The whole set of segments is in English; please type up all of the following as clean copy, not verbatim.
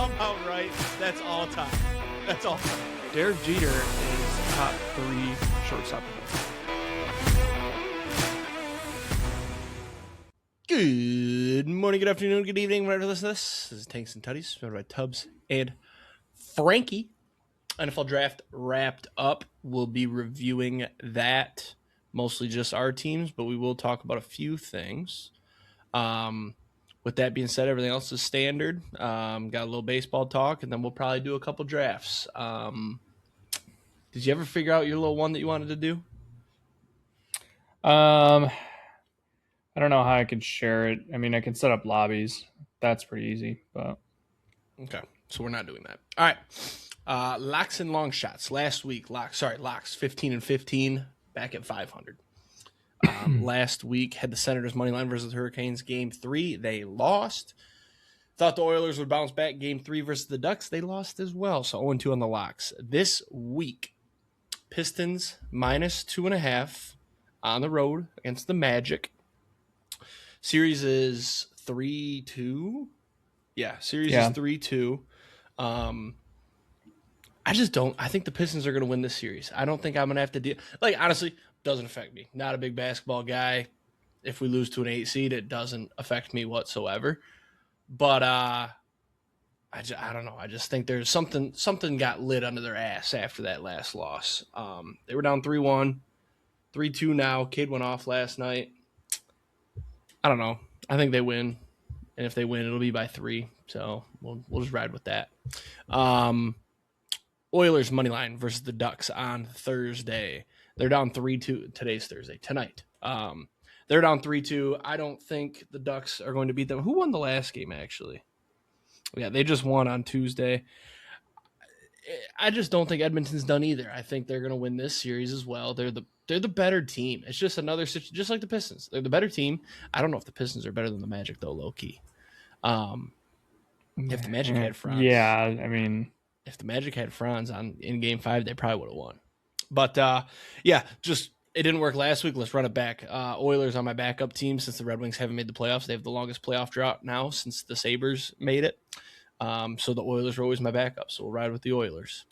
somehow right. That's all time. That's all time. Derek Jeter is top 3 shortstop. Good morning, good afternoon, good evening, whenever you listen to this. This is Tanks and Tuddies, joined by Tubbs and Frankie. NFL draft wrapped up. We'll be reviewing that, mostly just our teams, but we will talk about a few things. With that being said, everything else is standard. Got a little baseball talk, and then we'll probably do a couple drafts. Did you ever figure out your little one that you wanted to do? I don't know how I could share it. I mean, I can set up lobbies. That's pretty easy, but okay. So we're not doing that. All right. Locks and Longshots. Last week, Locks 15 and 15, back at 500. Last week had the Senators money line versus the Hurricanes. Game 3, they lost. Thought the Oilers would bounce back. Game 3 versus the Ducks, they lost as well. So 0-2 on the Locks. This week, Pistons minus 2.5 on the road against the Magic. Series is 3-2. Yeah, series is 3-2. I think the Pistons are going to win this series. I don't think I'm going to have to deal. Like, honestly, doesn't affect me. Not a big basketball guy. If we lose to an 8 seed, it doesn't affect me whatsoever. But I don't know. I just think there's something got lit under their ass after that last loss. They were down 3-1, 3-2 now. Kid went off last night. I don't know. I think they win. And if they win, it'll be by 3. So we'll just ride with that. Oilers money line versus the Ducks on Thursday. They're down 3-2. Today's Thursday. Tonight. They're down 3-2. I don't think the Ducks are going to beat them. Who won the last game, actually? Yeah, they just won on Tuesday. I just don't think Edmonton's done either. I think they're going to win this series as well. They're the better team. It's just another situation, just like the Pistons. They're the better team. I don't know if the Pistons are better than the Magic, though, low-key. If the Magic had Franz. Yeah, I mean, if the Magic had Franz in Game 5, they probably would have won. But, just it didn't work last week. Let's run it back. Oilers on my backup team since the Red Wings haven't made the playoffs. They have the longest playoff drought now since the Sabres made it. So the Oilers are always my backup. So we'll ride with the Oilers.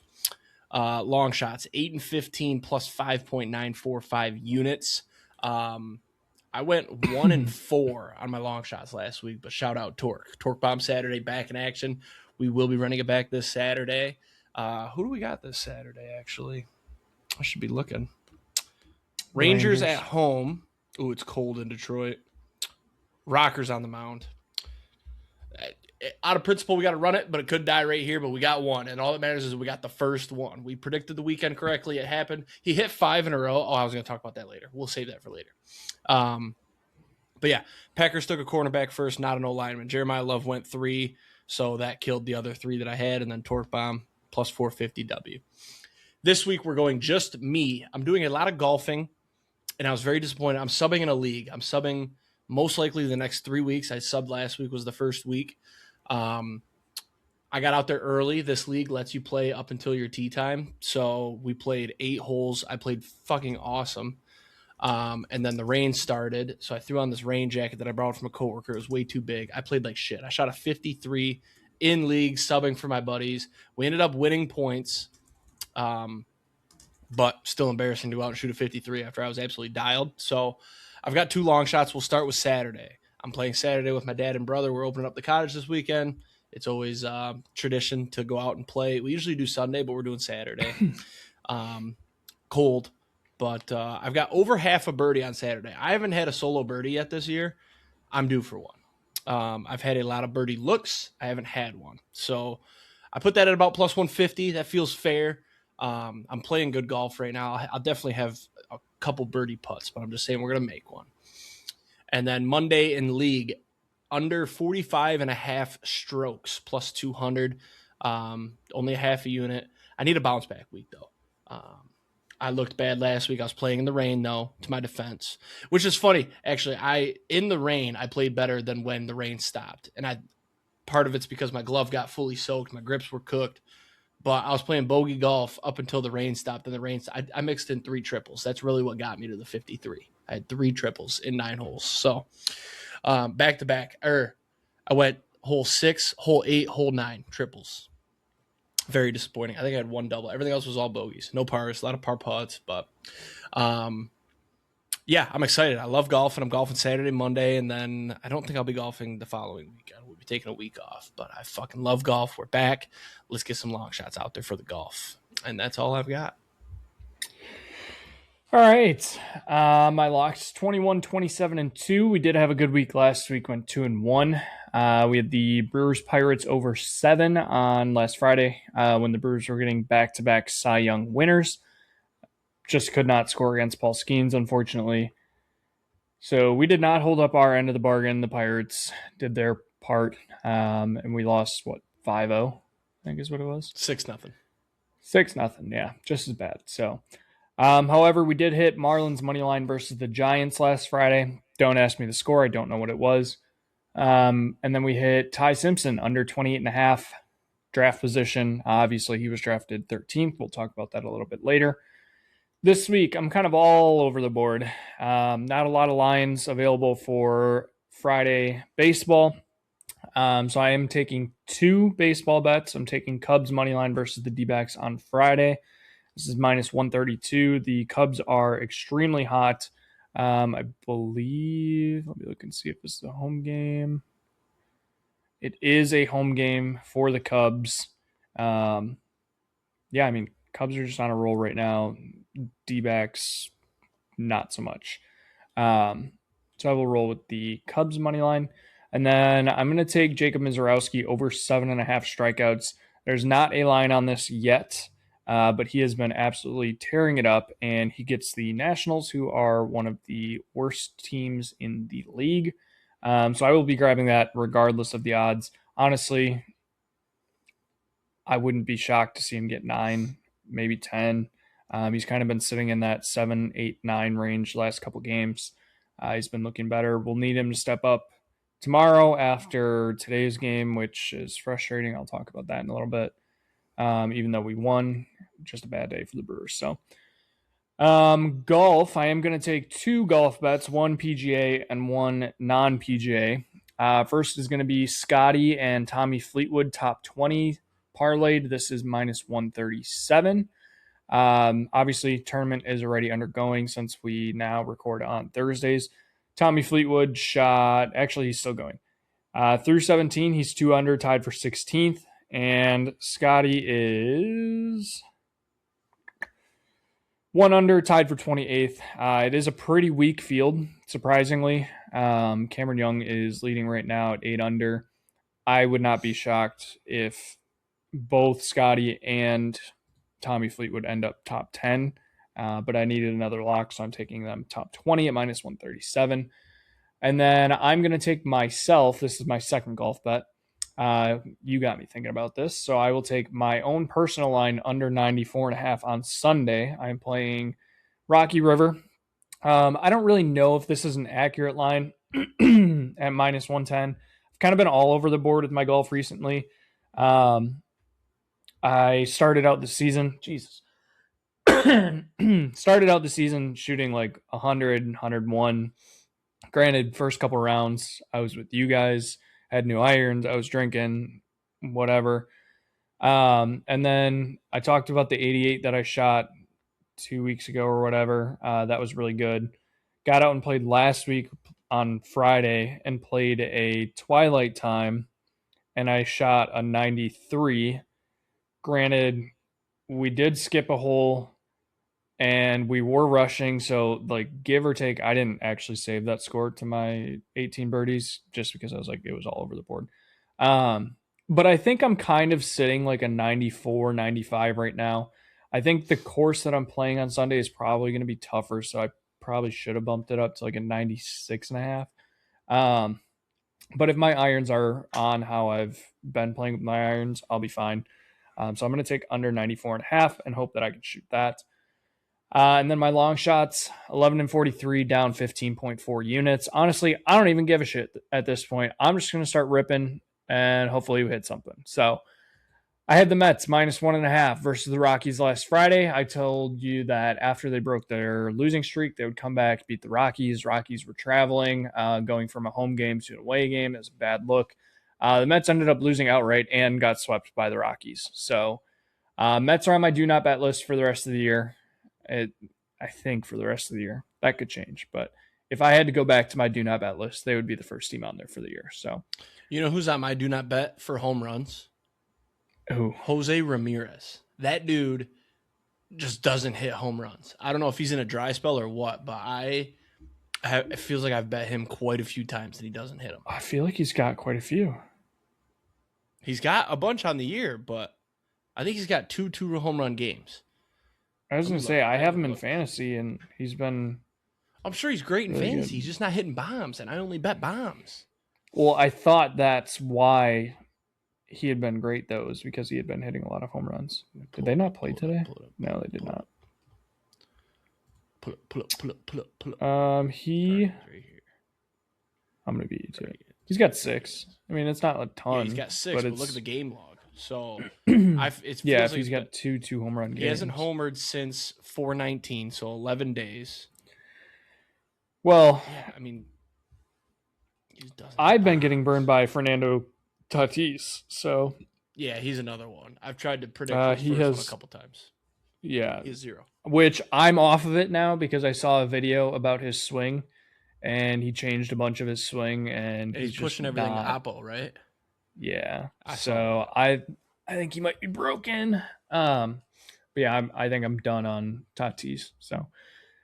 Long shots, 8 and 15 plus 5.945 units. I went 1 and 4 on my long shots last week, but shout out Torque. Torque Bomb Saturday back in action. We will be running it back this Saturday. Who do we got this Saturday, actually? I should be looking. Rangers at home. Ooh, it's cold in Detroit. Rockers on the mound. Out of principle, we got to run it, but it could die right here, but we got one, and all that matters is we got the first one. We predicted the weekend correctly. It happened. He hit 5 in a row. Oh, I was going to talk about that later. We'll save that for later. But yeah, Packers took a cornerback first, not an O-lineman. Jeremiah Love went 3, so that killed the other 3 that I had, and then Torque Bomb plus 450 W. This week, we're going just me. I'm doing a lot of golfing, and I was very disappointed. I'm subbing in a league. I'm subbing most likely the next 3 weeks. I subbed last week was the first week. I got out there early. This league lets you play up until your tee time. So we played 8 holes. I played fucking awesome. And then the rain started. So I threw on this rain jacket that I borrowed from a coworker. It was way too big. I played like shit. I shot a 53 in league, subbing for my buddies. We ended up winning points. But still embarrassing to go out and shoot a 53 after I was absolutely dialed. So I've got 2 long shots. We'll start with Saturday. I'm playing Saturday with my dad and brother. We're opening up the cottage this weekend. It's always tradition to go out and play. We usually do Sunday, but we're doing Saturday. Cold, but I've got over half a birdie on Saturday. I haven't had a solo birdie yet this year. I'm due for one. I've had a lot of birdie looks. I haven't had one. So I put that at about plus 150. That feels fair. I'm playing good golf right now. I'll definitely have a couple birdie putts, but I'm just saying we're going to make one. And then Monday in league, under 45.5 strokes, plus 200, only a half a unit. I need a bounce back week, though. I looked bad last week. I was playing in the rain, though, to my defense, which is funny. Actually, in the rain, I played better than when the rain stopped. And part of it's because my glove got fully soaked. My grips were cooked. But I was playing bogey golf up until the rain stopped. And I mixed in 3 triples. That's really what got me to the 53. I had 3 triples in 9 holes. So back to back. I went hole 6, hole 8, hole 9, triples. Very disappointing. I think I had one double. Everything else was all bogeys. No pars, a lot of par putts, but yeah, I'm excited. I love golfing. I'm golfing Saturday, Monday, and then I don't think I'll be golfing the following weekend. We'll be taking a week off, but I fucking love golf. We're back. Let's get some long shots out there for the golf. And that's all I've got. All right. My locks 21, 27, and 2. We did have a good week last week, went 2-1. We had the Brewers Pirates over 7 on last Friday when the Brewers were getting back-to-back Cy Young winners. Just could not score against Paul Skeens, unfortunately. So we did not hold up our end of the bargain. The Pirates did their part, and we lost, 5-0, I think is what it was? 6-0. 6-0, yeah, just as bad. So, however, we did hit Marlins money line versus the Giants last Friday. Don't ask me the score. I don't know what it was. And then we hit Ty Simpson under 28.5 draft position. Obviously, he was drafted 13th. We'll talk about that a little bit later. This week, I'm kind of all over the board. Not a lot of lines available for Friday baseball. So I am taking 2 baseball bets. I'm taking Cubs money line versus the D-backs on Friday. This is minus 132. The Cubs are extremely hot. I believe, let me look and see if this is a home game. It is a home game for the Cubs. Yeah, I mean, Cubs are just on a roll right now. D-backs, not so much. So I will roll with the Cubs money line. And then I'm going to take Jacob Mizorowski over 7.5 strikeouts. There's not a line on this yet, but he has been absolutely tearing it up. And he gets the Nationals, who are one of the worst teams in the league. So I will be grabbing that regardless of the odds. Honestly, I wouldn't be shocked to see him get 9, maybe 10. He's kind of been sitting in that 7, 8, 9 range the last couple games. He's been looking better. We'll need him to step up tomorrow after today's game, which is frustrating. I'll talk about that in a little bit. Even though we won, just a bad day for the Brewers. So, golf, I am going to take 2 golf bets, 1 PGA and 1 non-PGA. First is going to be Scotty and Tommy Fleetwood top 20 parlayed. This is minus 137. Obviously, tournament is already undergoing since we now record on Thursdays. Tommy Fleetwood actually he's still going. Through 17, he's 2 under, tied for 16th. And Scotty is 1 under, tied for 28th. It is a pretty weak field, surprisingly. Cameron Young is leading right now at 8 under. I would not be shocked if both Scotty and Tommy Fleetwood end up top 10. But I needed another lock, so I'm taking them top 20 at minus 137. And then I'm going to take myself. This is my second golf bet. You got me thinking about this. So I will take my own personal line under 94.5 on Sunday. I'm playing Rocky River. I don't really know if this is an accurate line at minus 110. I've kind of been all over the board with my golf recently. I started out the season, started out the season shooting like 100, 101. Granted, first couple rounds, I was with you guys, had new irons, I was drinking, whatever. And then I talked about the 88 that I shot 2 weeks ago or whatever. That was really good. Got out and played last week on Friday and played a twilight time, and I shot a 93. Granted, we did skip a hole and we were rushing, so like give or take, I didn't actually save that score to my 18 birdies just because I was like, it was all over the board. But I think I'm kind of sitting like a 94, 95 right now. I think the course that I'm playing on Sunday is probably going to be tougher, so I probably should have bumped it up to like a 96.5. But if my irons are on how I've been playing with my irons, I'll be fine. So I'm going to take under 94.5 and hope that I can shoot that. And then my long shots, 11 and 43, down 15.4 units. Honestly, I don't even give a shit at this point. I'm just going to start ripping and hopefully we hit something. So I had the Mets minus 1.5 versus the Rockies last Friday. I told you that after they broke their losing streak, they would come back, beat the Rockies. Rockies were traveling, going from a home game to an away game. It was a bad look. The Mets ended up losing outright and got swept by the Rockies. So Mets are on my do not bet list for the rest of the year. I think for the rest of the year. That could change. But if I had to go back to my do not bet list, they would be the first team on there for the year. So, You know who's on my do not bet for home runs? who? Jose Ramirez. That dude just doesn't hit home runs. I don't know if he's in a dry spell or what, but it feels like I've bet him quite a few times that he doesn't hit them. I feel like he's got quite a few. He's got a bunch on the year, but I think he's got two home run games. I was going to say, I have him in fantasy, and he's been... I'm sure he's great in really fantasy. good. He's just not hitting bombs, and I only bet bombs. Well, I thought that's why he had been great, though, is because he had been hitting a lot of home runs. Did they not play today? No, they did not. Pull up. He... Right here. I'm going to beat you, too. He's got 6. I mean, it's not a ton. Yeah, he's got 6, but look at the game log. So, if he's got two home run games. He hasn't homered since 4/19, so 11 days. Well, yeah, I mean, I've been getting burned by Fernando Tatis, so yeah, he's another one. I've tried to predict his first one a couple times. Yeah, he's 0. Which I'm off of it now because I saw a video about his swing, and he changed a bunch of his swing, and he's pushing everything oppo, right? Yeah. So I think he might be broken. But yeah, I think I'm done on Tatis. So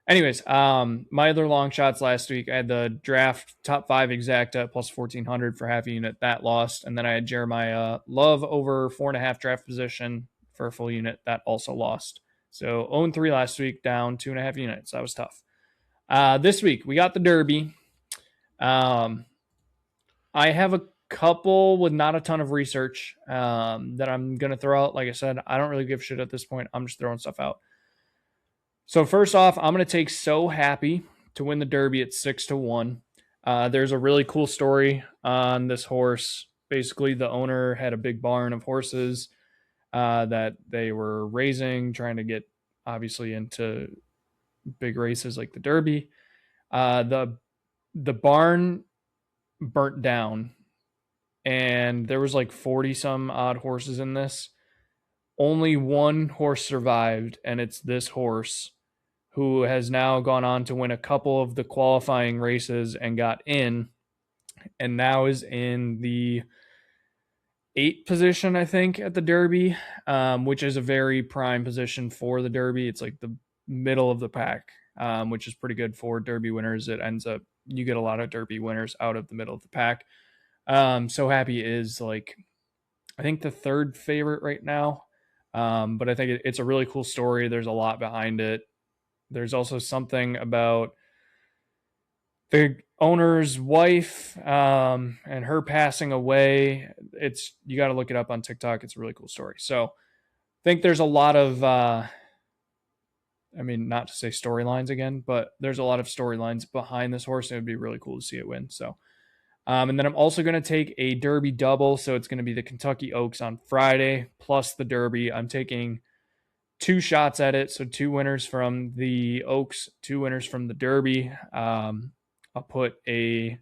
anyways, my other long shots last week, I had the draft top 5 exacta plus 1,400 for half a unit. That lost. And then I had Jeremiah Love over 4.5 draft position for a full unit. That also lost. So 0-3 last week, down 2.5 units. That was tough. This week, we got the Derby. I have a couple with not a ton of research that I'm going to throw out. Like I said, I don't really give a shit at this point. I'm just throwing stuff out. So first off, I'm going to take So Happy to win the Derby at 6-1. There's a really cool story on this horse. Basically, the owner had a big barn of horses that they were raising, trying to get obviously into big races like the Derby. The barn burnt down, and there was like 40 some odd horses in this. Only one horse survived, and it's this horse, who has now gone on to win a couple of the qualifying races and got in, and now is in the 8th position, I think, at the Derby, which is a very prime position for the Derby. It's like the middle of the pack, which is pretty good for Derby winners. It ends up, you get a lot of Derby winners out of the middle of the pack. So Happy is like, I think the 3rd favorite right now. But I think it's a really cool story. There's a lot behind it. There's also something about the owner's wife and her passing away. You got to look it up on TikTok. It's a really cool story. So I think there's a lot of, not to say storylines again, but there's a lot of storylines behind this horse. And it would be really cool to see it win. So, and then I'm also going to take a Derby double. So it's going to be the Kentucky Oaks on Friday plus the Derby. I'm taking 2 shots at it. So 2 winners from the Oaks, 2 winners from the Derby. I'll put a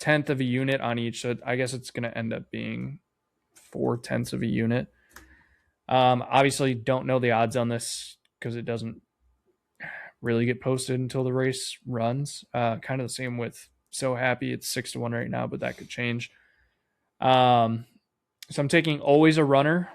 1/10 of a unit on each. So I guess it's going to end up being 4/10 of a unit. Obviously don't know the odds on this because it doesn't really get posted until the race runs. Kind of the same with So Happy. It's 6-1 right now, but that could change. So I'm taking Always a Runner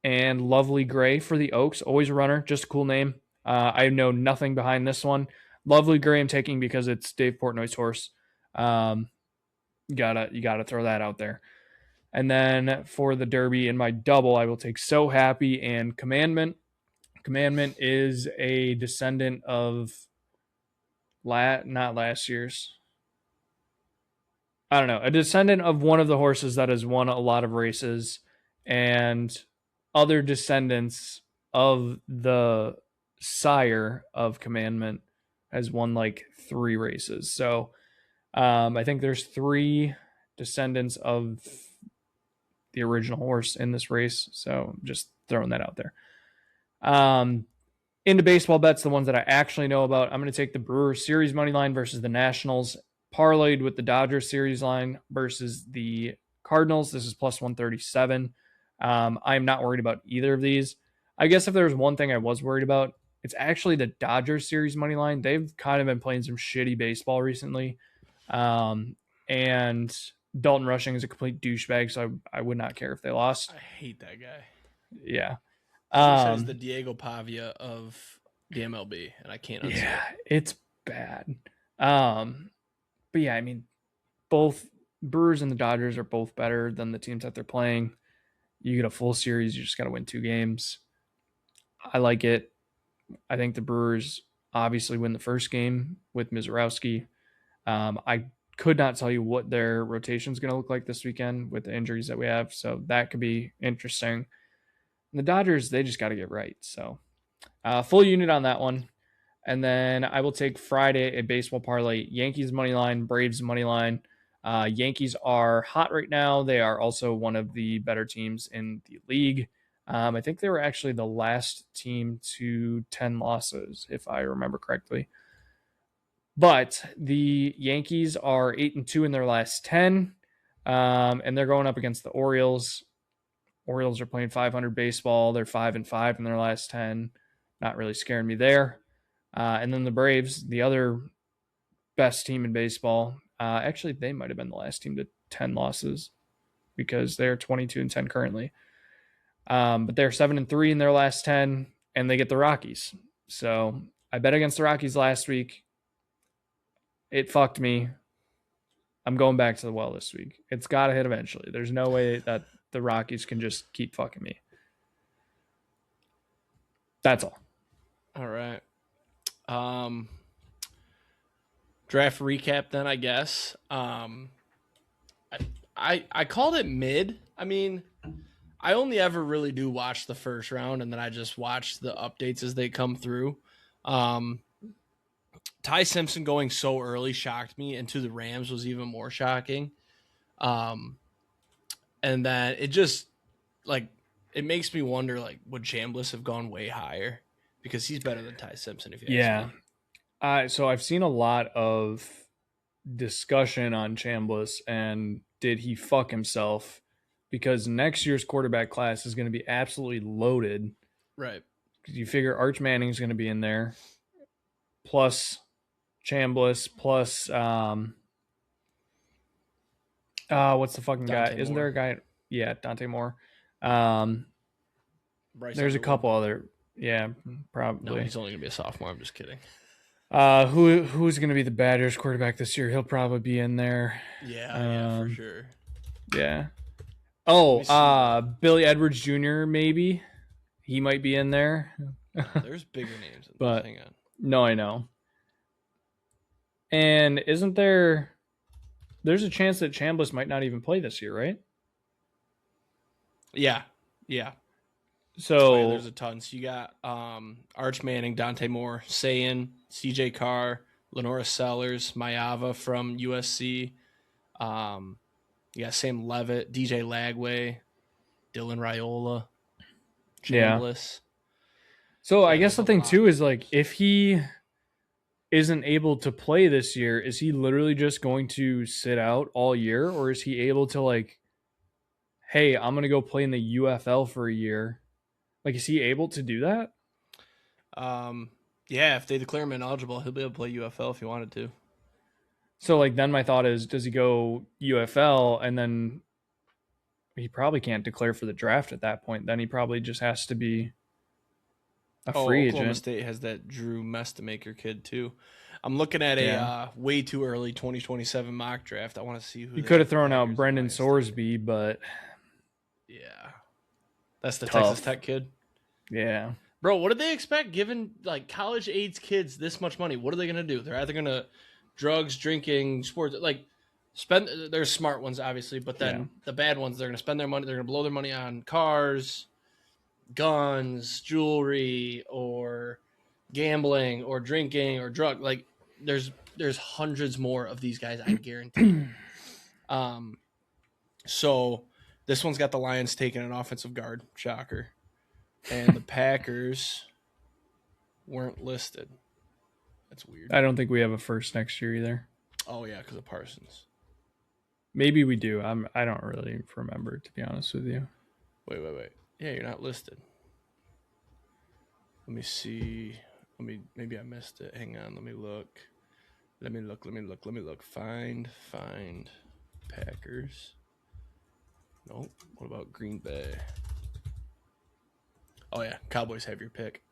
and Lovely Gray for the Oaks. Always a Runner, just a cool name. I know nothing behind this one. Lovely Gray I'm taking because it's Dave Portnoy's horse. You gotta throw that out there. And then for the Derby in my double, I will take So Happy and Commandment. Commandment is a descendant of not last year's. I don't know, a descendant of one of the horses that has won a lot of races, and other descendants of the sire of Commandment has won like 3 races. So I think there's 3 descendants of the original horse in this race. So just throwing that out there. Into baseball bets, the ones that I actually know about, I'm going to take the Brewers series money line versus the Nationals, parlayed with the Dodgers series line versus the Cardinals, this is plus 137. I'm not worried about either of these. I guess if there was one thing I was worried about, it's actually the Dodgers series money line. They've kind of been playing some shitty baseball recently. And Dalton Rushing is a complete douchebag, so I would not care if they lost. I hate that guy. Yeah. He says the Diego Pavia of the MLB, and I can't unsee Yeah, it. it's bad. But yeah, I mean, both Brewers and the Dodgers are both better than the teams that they're playing. You get a full series, you just got to win 2 games. I like it. I think the Brewers obviously win the first game with Mizorowski. I could not tell you what their rotation is going to look like this weekend with the injuries that we have, so that could be interesting. And the Dodgers, they just got to get right. So full unit on that one. And then I will take Friday a baseball parlay. Yankees money line, Braves money line. Yankees are hot right now. They are also one of the better teams in the league. I think they were actually the last team to 10 losses, if I remember correctly. But the Yankees are 8-2 in their last 10, and they're going up against the Orioles. Orioles are playing 500 baseball. They're 5-5 in their last 10. Not really scaring me there. And then the Braves, the other best team in baseball. Actually, they might have been the last team to 10 losses because they're 22-10 currently. But they're 7-3 in their last 10, and they get the Rockies. So I bet against the Rockies last week. It fucked me. I'm going back to the well this week. It's got to hit eventually. There's no way that the Rockies can just keep fucking me. That's all. All right. Draft recap then, I guess. I called it mid. I mean, I only ever really do watch the first round, and then I just watch the updates as they come through. Ty Simpson going so early shocked me, and to the Rams was even more shocking. And then it just it makes me wonder, would Chambliss have gone way higher? Because he's better than Ty Simpson, if you ask me. So I've seen a lot of discussion on Chambliss and did he fuck himself? Because next year's quarterback class is going to be absolutely loaded. Right. Because you figure Arch Manning's going to be in there, plus Chambliss, plus what's the fucking Dante guy? Isn't Moore. there a guy? Yeah, Dante Moore. There's a couple other. Yeah, probably. No, he's only gonna be a sophomore. I'm just kidding. Who's gonna be the Badgers quarterback this year? He'll probably be in there. Yeah, for sure. Yeah. Oh, Billy Edwards Jr. Maybe he might be in there. There's bigger names, but hang on. No, I know. And isn't there? There's a chance that Chambliss might not even play this year, right? Yeah. So there's a ton. So you got Arch Manning, Dante Moore, Sayin, CJ Carr, Lenora Sellers, Mayava from USC. You got Sam Levitt, DJ Lagway, Dylan Raiola, Chambliss. So I guess the thing too is if he isn't able to play this year, is he literally just going to sit out all year, or is he able to hey, I'm gonna go play in the UFL for a year? Is he able to do that? Yeah, if they declare him ineligible, he'll be able to play UFL if he wanted to. So then my thought is, does he go UFL and then he probably can't declare for the draft at that point? Then he probably just has to be a free agent. Oklahoma State has that Drew Mestamaker kid too. I'm looking at a way too early 2027 mock draft. I want to see who. You could have thrown out Brendan Sorsby, but yeah, that's the tough. Texas Tech kid. Yeah, bro, what did they expect? Given college age kids this much money, what are they gonna do? They're either gonna drugs, drinking, sports, spend. There's smart ones, obviously, but then the bad ones, they're gonna spend their money. They're gonna blow their money on cars, guns, jewelry, or gambling, or drinking, or drug. There's hundreds more of these guys, I guarantee. So this one's got the Lions taking an offensive guard. Shocker. And the Packers weren't listed. That's weird. I don't think we have a first next year either. Oh, yeah, because of Parsons. Maybe we do. I don't really remember, to be honest with you. Wait. Yeah, you're not listed. Let me see. Maybe I missed it. Hang on. Let me look. Find Packers. Nope. What about Green Bay? Oh yeah, Cowboys have your pick.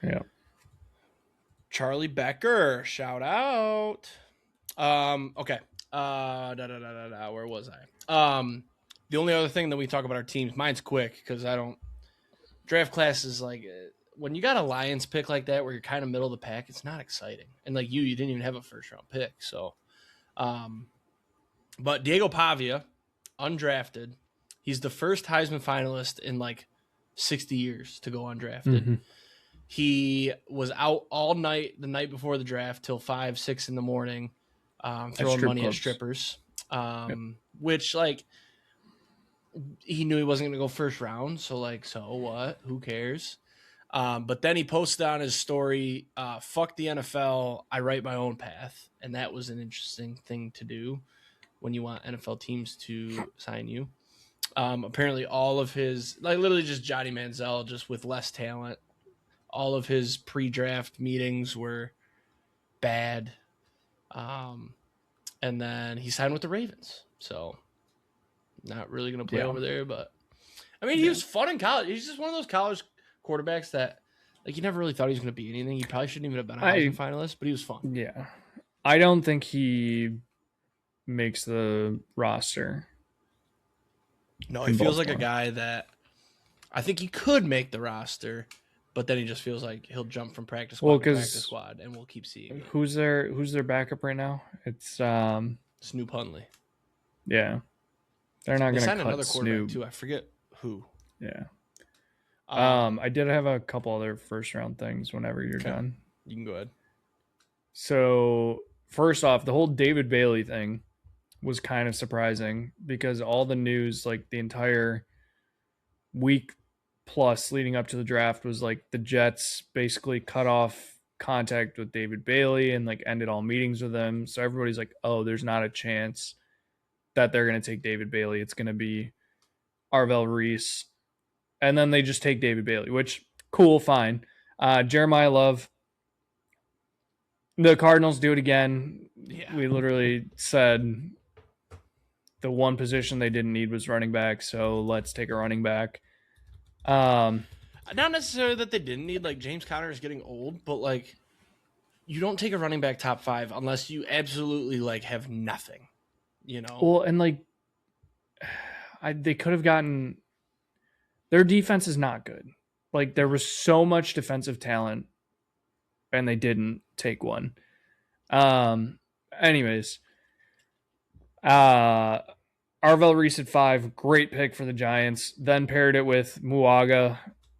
Yeah. Charlie Becker, shout out. Okay. Where was I? The only other thing that we talk about our teams, mine's quick because I don't draft class is like when you got a Lions pick like that where you're kind of middle of the pack, it's not exciting. And like you didn't even have a first round pick. So but Diego Pavia, undrafted, he's the first Heisman finalist in like 60 years to go undrafted. Mm-hmm. He was out all night the night before the draft till 5, 6 in the morning, throwing money at strippers, which like he knew he wasn't going to go first round. So like, so what? Who cares? But then he posted on his story, fuck the NFL. I write my own path. And that was an interesting thing to do when you want NFL teams to sign you. Apparently all of his, like literally just Johnny Manziel, just with less talent. All of his pre-draft meetings were bad. And then he signed with the Ravens. So not really going to play over there, but I mean, he was fun in college. He's just one of those college quarterbacks that like you never really thought he was going to be anything. He probably shouldn't even have been a Heisman finalist, but he was fun. Yeah. I don't think he makes the roster. No, he feels like a guy that I think he could make the roster, but then he just feels like he'll jump from practice squad to practice squad, and we'll keep seeing it. Who's their backup right now? It's Snoop Hundley. Yeah, they're not going to cut another quarterback Snoop too. I forget who. Yeah. I did have a couple other first round things. Whenever you're done, you can go ahead. So first off, the whole David Bailey thing was kind of surprising because all the news, like the entire week plus leading up to the draft, was like the Jets basically cut off contact with David Bailey and like ended all meetings with him. So everybody's like, oh, there's not a chance that they're going to take David Bailey. It's going to be Arvell Reese. And then they just take David Bailey, which cool, fine. Jeremiah Love. The Cardinals do it again. Yeah. We literally said the one position they didn't need was running back, so let's take a running back. Not necessarily that they didn't need, like James Conner is getting old, but like you don't take a running back top 5 unless you absolutely like have nothing, you know? Well, and like they could have gotten their defense is not good. Like there was so much defensive talent and they didn't take one. Anyways, Arvell Reese at 5, great pick for the Giants. Then paired it with Muaga,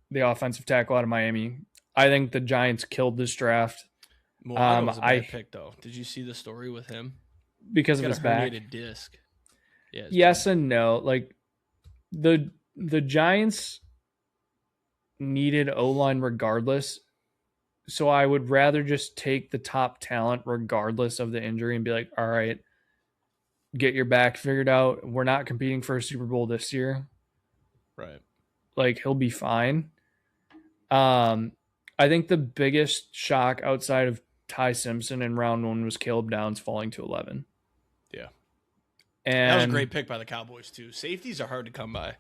the offensive tackle out of Miami. I think the Giants killed this draft. Muaga was a bad pick, though. Did you see the story with him? Because of his back. Herniated disc. Yeah, yes bad. And no. Like the Giants needed O-line regardless. So I would rather just take the top talent regardless of the injury and be like, all right, get your back figured out. We're not competing for a Super Bowl this year. Right. Like he'll be fine. I think the biggest shock outside of Ty Simpson in round 1 was Caleb Downs falling to 11. Yeah. And that was a great pick by the Cowboys too. Safeties are hard to come by.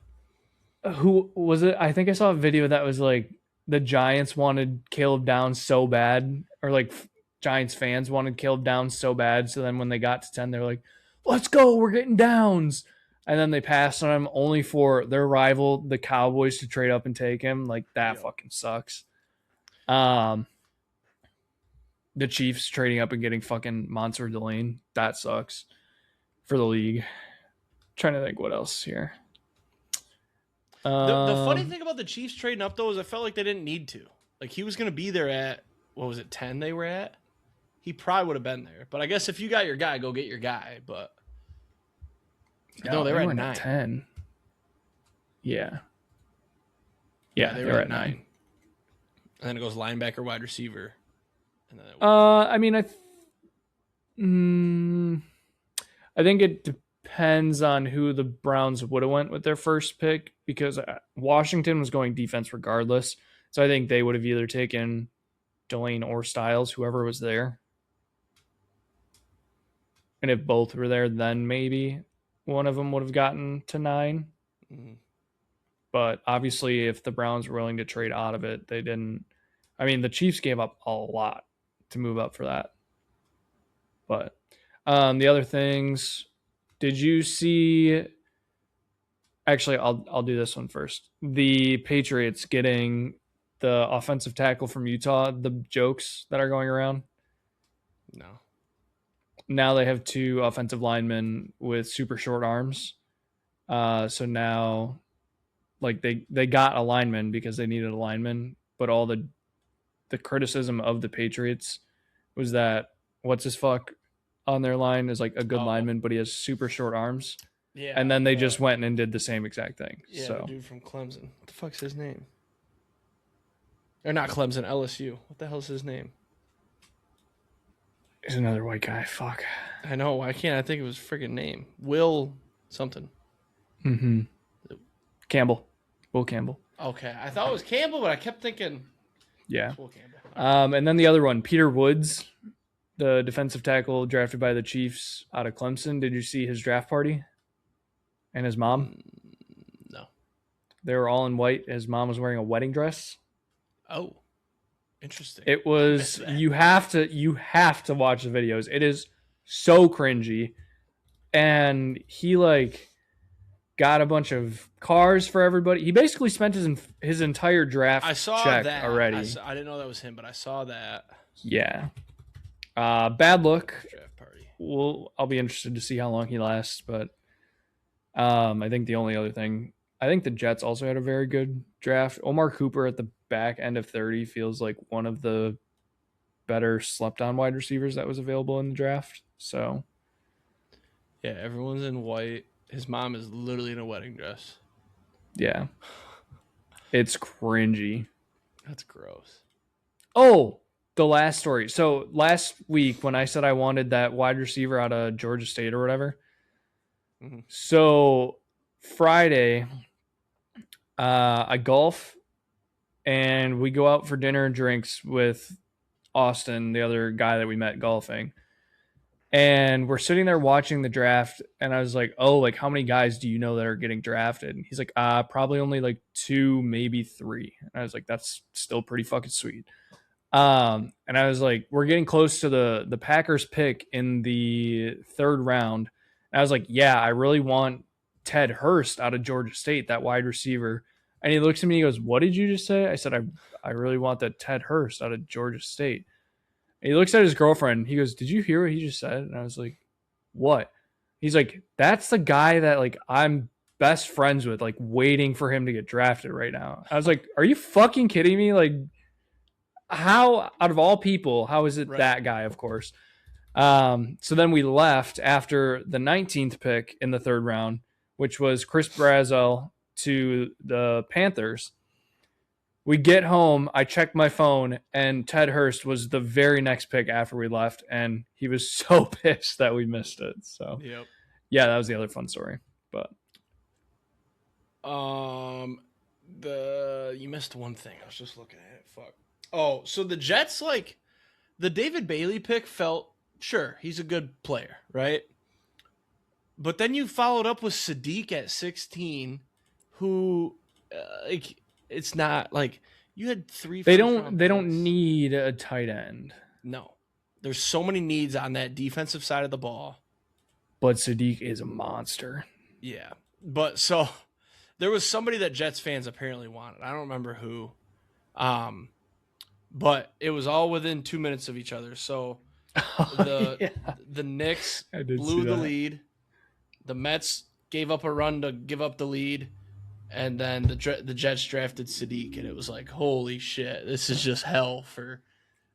Who was it? I think I saw a video that was like the Giants wanted Caleb Downs so bad, or like Giants fans wanted Caleb Downs so bad. So then when they got to 10, they're like, let's go, we're getting Downs. And then they passed on him only for their rival, the Cowboys, to trade up and take him. Like that fucking sucks. The Chiefs trading up and getting fucking Monster Delane. That sucks for the league. Trying to think what else here. The funny thing about the Chiefs trading up, though, is I felt like they didn't need to. Like, he was going to be there at, 10 they were at? He probably would have been there. But I guess if you got your guy, go get your guy. But no, they were at 9. 10. Yeah. Yeah, they were at 9. And then it goes linebacker, wide receiver. And then I mean, I think it depends on who the Browns would have went with their first pick, because Washington was going defense regardless. So I think they would have either taken Delane or Styles, whoever was there. And if both were there, then maybe one of them would have gotten to 9. Mm-hmm. But obviously, if the Browns were willing to trade out of it, they didn't. I mean, the Chiefs gave up a lot to move up for that. But the other things, did you see? Actually, I'll do this one first. The Patriots getting the offensive tackle from Utah, the jokes that are going around. No. Now they have 2 offensive linemen with super short arms. So now, like, they got a lineman because they needed a lineman, but all the criticism of the Patriots was that what's his fuck on their line is like a good lineman, but he has super short arms. Yeah. And then they just went and did the same exact thing. Yeah, so. the dude from Clemson. What the fuck's his name? Or not Clemson, LSU. What the hell's his name? He's another white guy. Fuck. I know. Why can't I think of his freaking name? Will something. Mm-hmm. Campbell. Will Campbell. Okay. I thought it was Campbell, but I kept thinking. Yeah. Will Campbell. And then the other one, Peter Woods, the defensive tackle drafted by the Chiefs out of Clemson. Did you see his draft party? And his mom? No. They were all in white. His mom was wearing a wedding dress. Oh. Interesting. It was you have to watch the videos. It is so cringy. And he like got a bunch of cars for everybody. He basically spent his entire draft check that already. I didn't know that was him, but I saw that. Yeah. Bad look. Draft party. I'll be interested to see how long he lasts, but I think the only other thing, I think the Jets also had a very good draft. Omar Cooper at the back end of 30 feels like one of the better slept on wide receivers that was available in the draft. So yeah, everyone's in white. His mom is literally in a wedding dress. Yeah. It's cringy. That's gross. Oh, the last story. So last week when I said I wanted that wide receiver out of Georgia State or whatever. Mm-hmm. So Friday, I golf and we go out for dinner and drinks with Austin, the other guy that we met golfing. And we're sitting there watching the draft, and I was like, oh, like, how many guys do you know that are getting drafted? And he's like, probably only like 2, maybe 3. And I was like, that's still pretty fucking sweet. And I was like, we're getting close to the Packers pick in the 3rd round. And I was like, yeah, I really want Ted Hurst out of Georgia State, that wide receiver. And he looks at me, he goes, what did you just say? I said, I really want that Ted Hurst out of Georgia State. And he looks at his girlfriend. He goes, did you hear what he just said? And I was like, what? He's like, that's the guy that like I'm best friends with, like waiting for him to get drafted right now. I was like, are you fucking kidding me? Like, how, out of all people, how is it right. That guy, of course? So then we left after the 19th pick in the 3rd round, which was Chris Brazzell to the Panthers. We get home, I checked my phone, and Ted Hurst was the very next pick after we left, and he was so pissed that we missed it. So, yep. Yeah, that was the other fun story. But you missed one thing. I was just looking at it. Fuck. Oh, so the Jets, like, the David Bailey pick felt, sure, he's a good player, right? But then you followed up with Sadiq at 16, who, like, it's not like you had 3. They don't need a tight end. No, there's so many needs on that defensive side of the ball. But Sadiq is a monster. Yeah, but so there was somebody that Jets fans apparently wanted. I don't remember who, but it was all within 2 minutes of each other. So the Knicks blew the lead. The Mets gave up a run to give up the lead. And then the Jets drafted Sadiq, and it was like, holy shit, this is just hell for...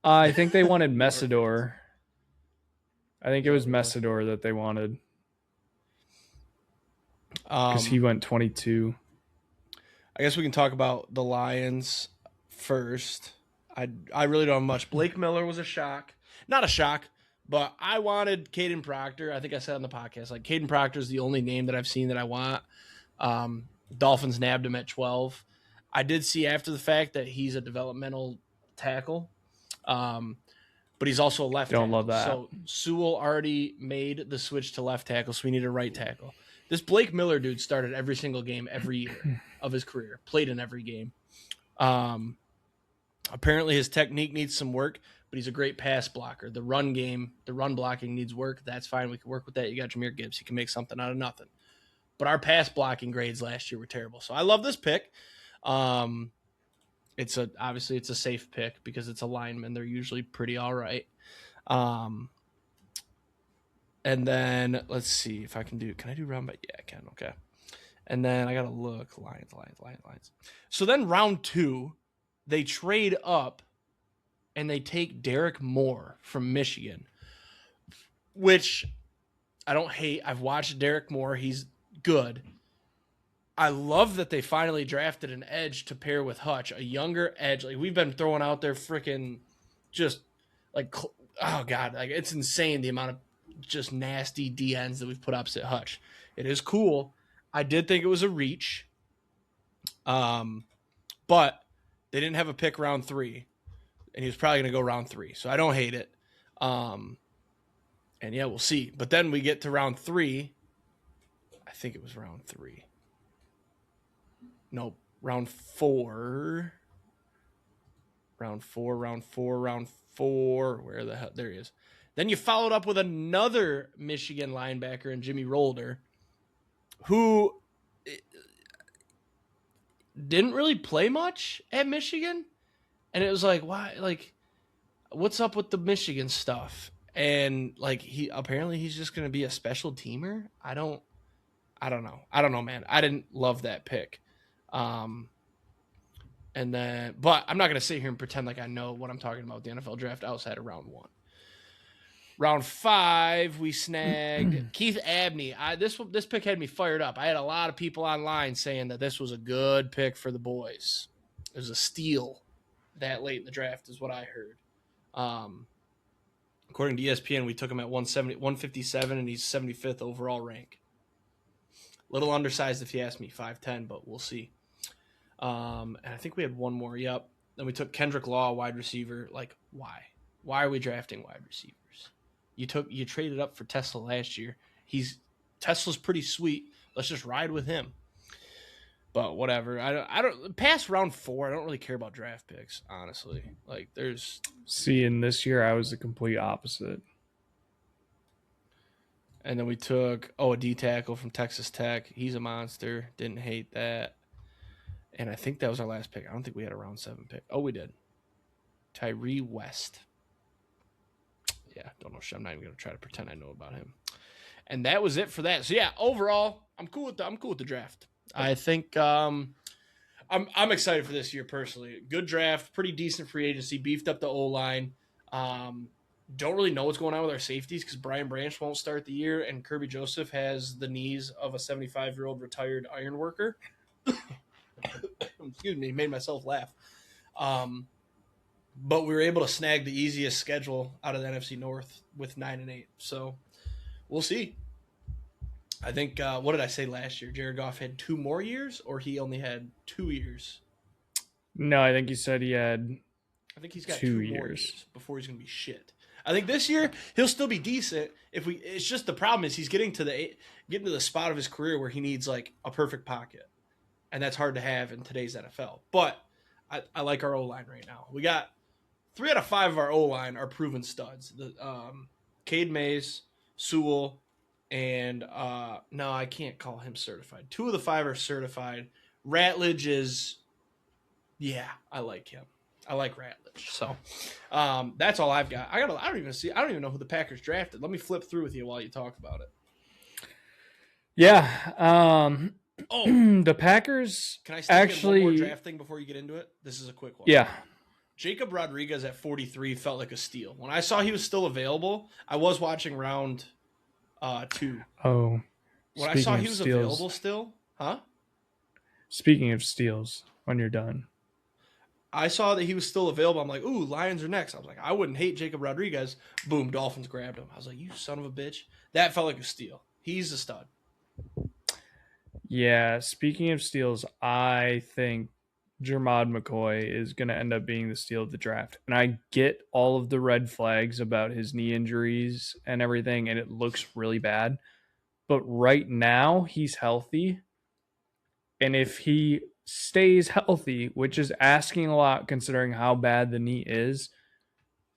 I think they wanted Messidor. I think it was Messidor that they wanted. Because he went 22. I guess we can talk about the Lions first. I really don't have much. Blake Miller was a shock. Not a shock, But I wanted Caden Proctor. I think I said on the podcast, like Caden Proctor is the only name that I've seen that I want. Dolphins nabbed him at 12. I did see after the fact that he's a developmental tackle, but he's also a left Don't tackle. love that. So Sewell already made the switch to left tackle, so we need a right tackle. This Blake Miller dude started every single game every year of his career, played in every game. Apparently his technique needs some work, but he's a great pass blocker. The run blocking needs work. That's fine. We can work with that. You got Jahmyr Gibbs. He can make something out of nothing. But our pass blocking grades last year were terrible. So I love this pick. Obviously it's a safe pick because it's a lineman. They're usually pretty all right. And then let's see if I can I do round by? Yeah, I can. Okay. And then I got to look Lions. So then round 2, they trade up and they take Derek Moore from Michigan, which I don't hate. I've watched Derek Moore. He's good. I love that they finally drafted an edge to pair with Hutch, a younger edge. Like we've been throwing out there freaking just like, oh God, like it's insane the amount of just nasty DNs that we've put opposite Hutch. It is cool. I did think it was a reach. But they didn't have a pick round 3 and he was probably going to go round 3. So I don't hate it. And yeah, we'll see. But then we get to round 3. I think it was round 3. Nope. Round 4. Round 4. Where the hell? There he is. Then you followed up with another Michigan linebacker and Jimmy Rolder, who didn't really play much at Michigan. And it was like, why? Like, what's up with the Michigan stuff? And like, he's just going to be a special teamer. I don't know, man. I didn't love that pick. And then, but I'm not going to sit here and pretend like I know what I'm talking about with the NFL draft outside of round 1. Round 5, we snagged Keith Abney. This pick had me fired up. I had a lot of people online saying that this was a good pick for the boys. It was a steal that late in the draft is what I heard. According to ESPN, we took him at 157, and he's 75th overall rank. Little undersized if you ask me, 5'10", but we'll see. And I think we had one more. Yep. Then we took Kendrick Law, wide receiver. Like, why? Why are we drafting wide receivers? You traded up for Tesla last year. Tesla's pretty sweet. Let's just ride with him. But whatever. I don't past round 4. I don't really care about draft picks, honestly. Like in this year I was the complete opposite. And then we took a D tackle from Texas Tech. He's a monster. Didn't hate that. And I think that was our last pick. I don't think we had a round 7 pick. Oh, we did. Tyree West. Yeah, don't know. I'm not even going to try to pretend I know about him. And that was it for that. So yeah, overall, I'm cool with the draft. I think I'm excited for this year personally. Good draft, pretty decent free agency, beefed up the O-line. Don't really know what's going on with our safeties because Brian Branch won't start the year and Kirby Joseph has the knees of a 75-year-old retired iron worker. Excuse me, made myself laugh. But we were able to snag the easiest schedule out of the NFC North with 9-8. So we'll see. I think, what did I say last year? Jared Goff had 2 more years, or he only had 2 years? No, I think he said he had. I think he's got 2 more years before he's going to be shit. I think this year he'll still be decent. It's just the problem is he's getting to the spot of his career where he needs like a perfect pocket, and that's hard to have in today's NFL. But I like our O-line right now. We got 3 out of 5 of our O-line are proven studs. The Cade Mays, Sewell, and no, I can't call him certified. 2 of the 5 are certified. Ratledge is, yeah, I like him. I like Ratledge. So that's all I've got. I don't even know who the Packers drafted. Let me flip through with you while you talk about it. Yeah. The Packers. Can I still get one more draft thing before you get into it? This is a quick one. Yeah. Jacob Rodriguez at 43 felt like a steal. When I saw he was still available, I was watching round 2. Oh. When I saw he was available still, huh? Speaking of steals, when you're done. I saw that he was still available. I'm like, ooh, Lions are next. I was like, I wouldn't hate Jacob Rodriguez. Boom, Dolphins grabbed him. I was like, you son of a bitch. That felt like a steal. He's a stud. Yeah, speaking of steals, I think Jermod McCoy is going to end up being the steal of the draft. And I get all of the red flags about his knee injuries and everything, and it looks really bad. But right now, he's healthy. And if he stays healthy, which is asking a lot considering how bad the knee is,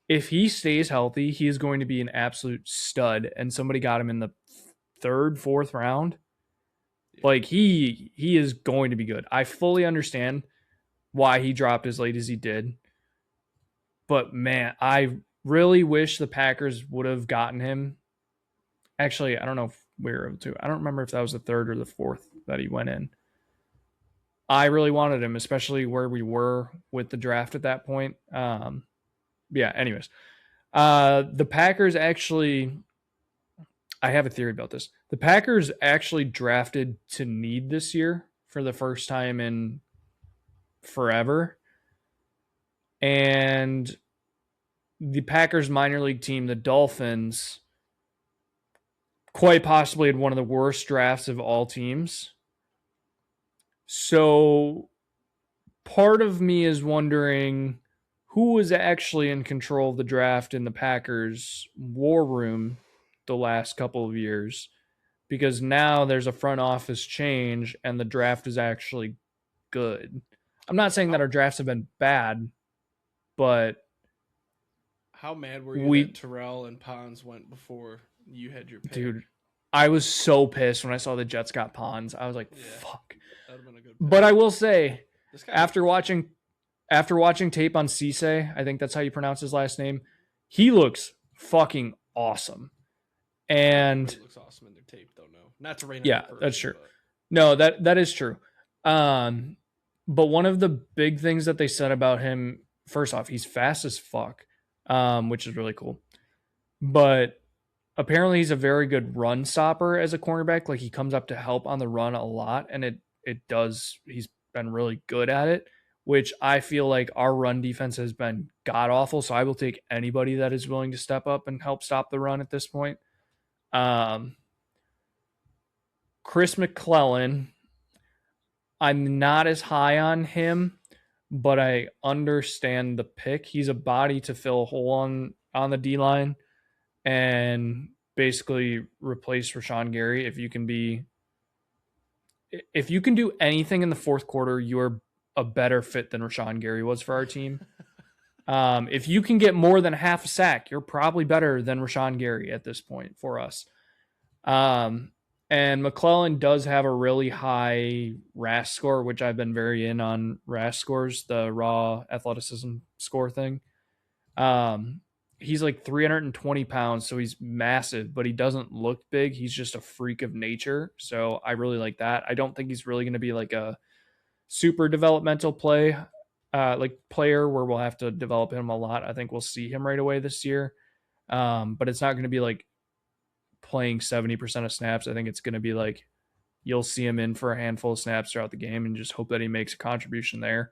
if he stays healthy, he is going to be an absolute stud. And somebody got him in the third, fourth round. Like he is going to be good. I fully understand why he dropped as late as he did. But man, I really wish the Packers would have gotten him. Actually, I don't know if we were able to. I don't remember if that was the third or the fourth that he went in. I really wanted him, especially where we were with the draft at that point. Yeah, anyways. The Packers actually, I have a theory about this. The Packers actually drafted to need this year for the first time in forever. And the Packers minor league team, the Dolphins, quite possibly had one of the worst drafts of all teams. So part of me is wondering who was actually in control of the draft in the Packers war room the last couple of years, because now there's a front office change and the draft is actually good. I'm not saying that our drafts have been bad, but how mad were you that Terrell and Pons went before you had your pick? Dude, I was so pissed when I saw the Jets got Pons. I was like, fuck. That would have been a good pick. But I will say, after watching tape on Cisse, I think that's how you pronounce his last name, he looks fucking awesome. And he looks awesome in their tape, though. No, not to rain. Yeah, that's true. But. No, that is true. But one of the big things that they said about him, first off, he's fast as fuck, which is really cool. But apparently he's a very good run stopper as a cornerback. Like he comes up to help on the run a lot, and it does. He's been really good at it, which I feel like our run defense has been god awful. So I will take anybody that is willing to step up and help stop the run at this point. Chris McClellan, I'm not as high on him, but I understand the pick. He's a body to fill a hole on the D-line and basically replace Rashawn Gary. If you can do anything in the fourth quarter, you're a better fit than Rashawn Gary was for our team. If you can get more than half a sack, you're probably better than Rashawn Gary at this point for us. And McClellan does have a really high RAS score, which I've been very in on RAS scores, the raw athleticism score thing. He's like 320 pounds, so he's massive, but he doesn't look big. He's just a freak of nature. So I really like that. I don't think he's really going to be like a super developmental player where we'll have to develop him a lot. I think we'll see him right away this year. But it's not going to be like playing 70% of snaps. I think it's going to be like you'll see him in for a handful of snaps throughout the game and just hope that he makes a contribution there.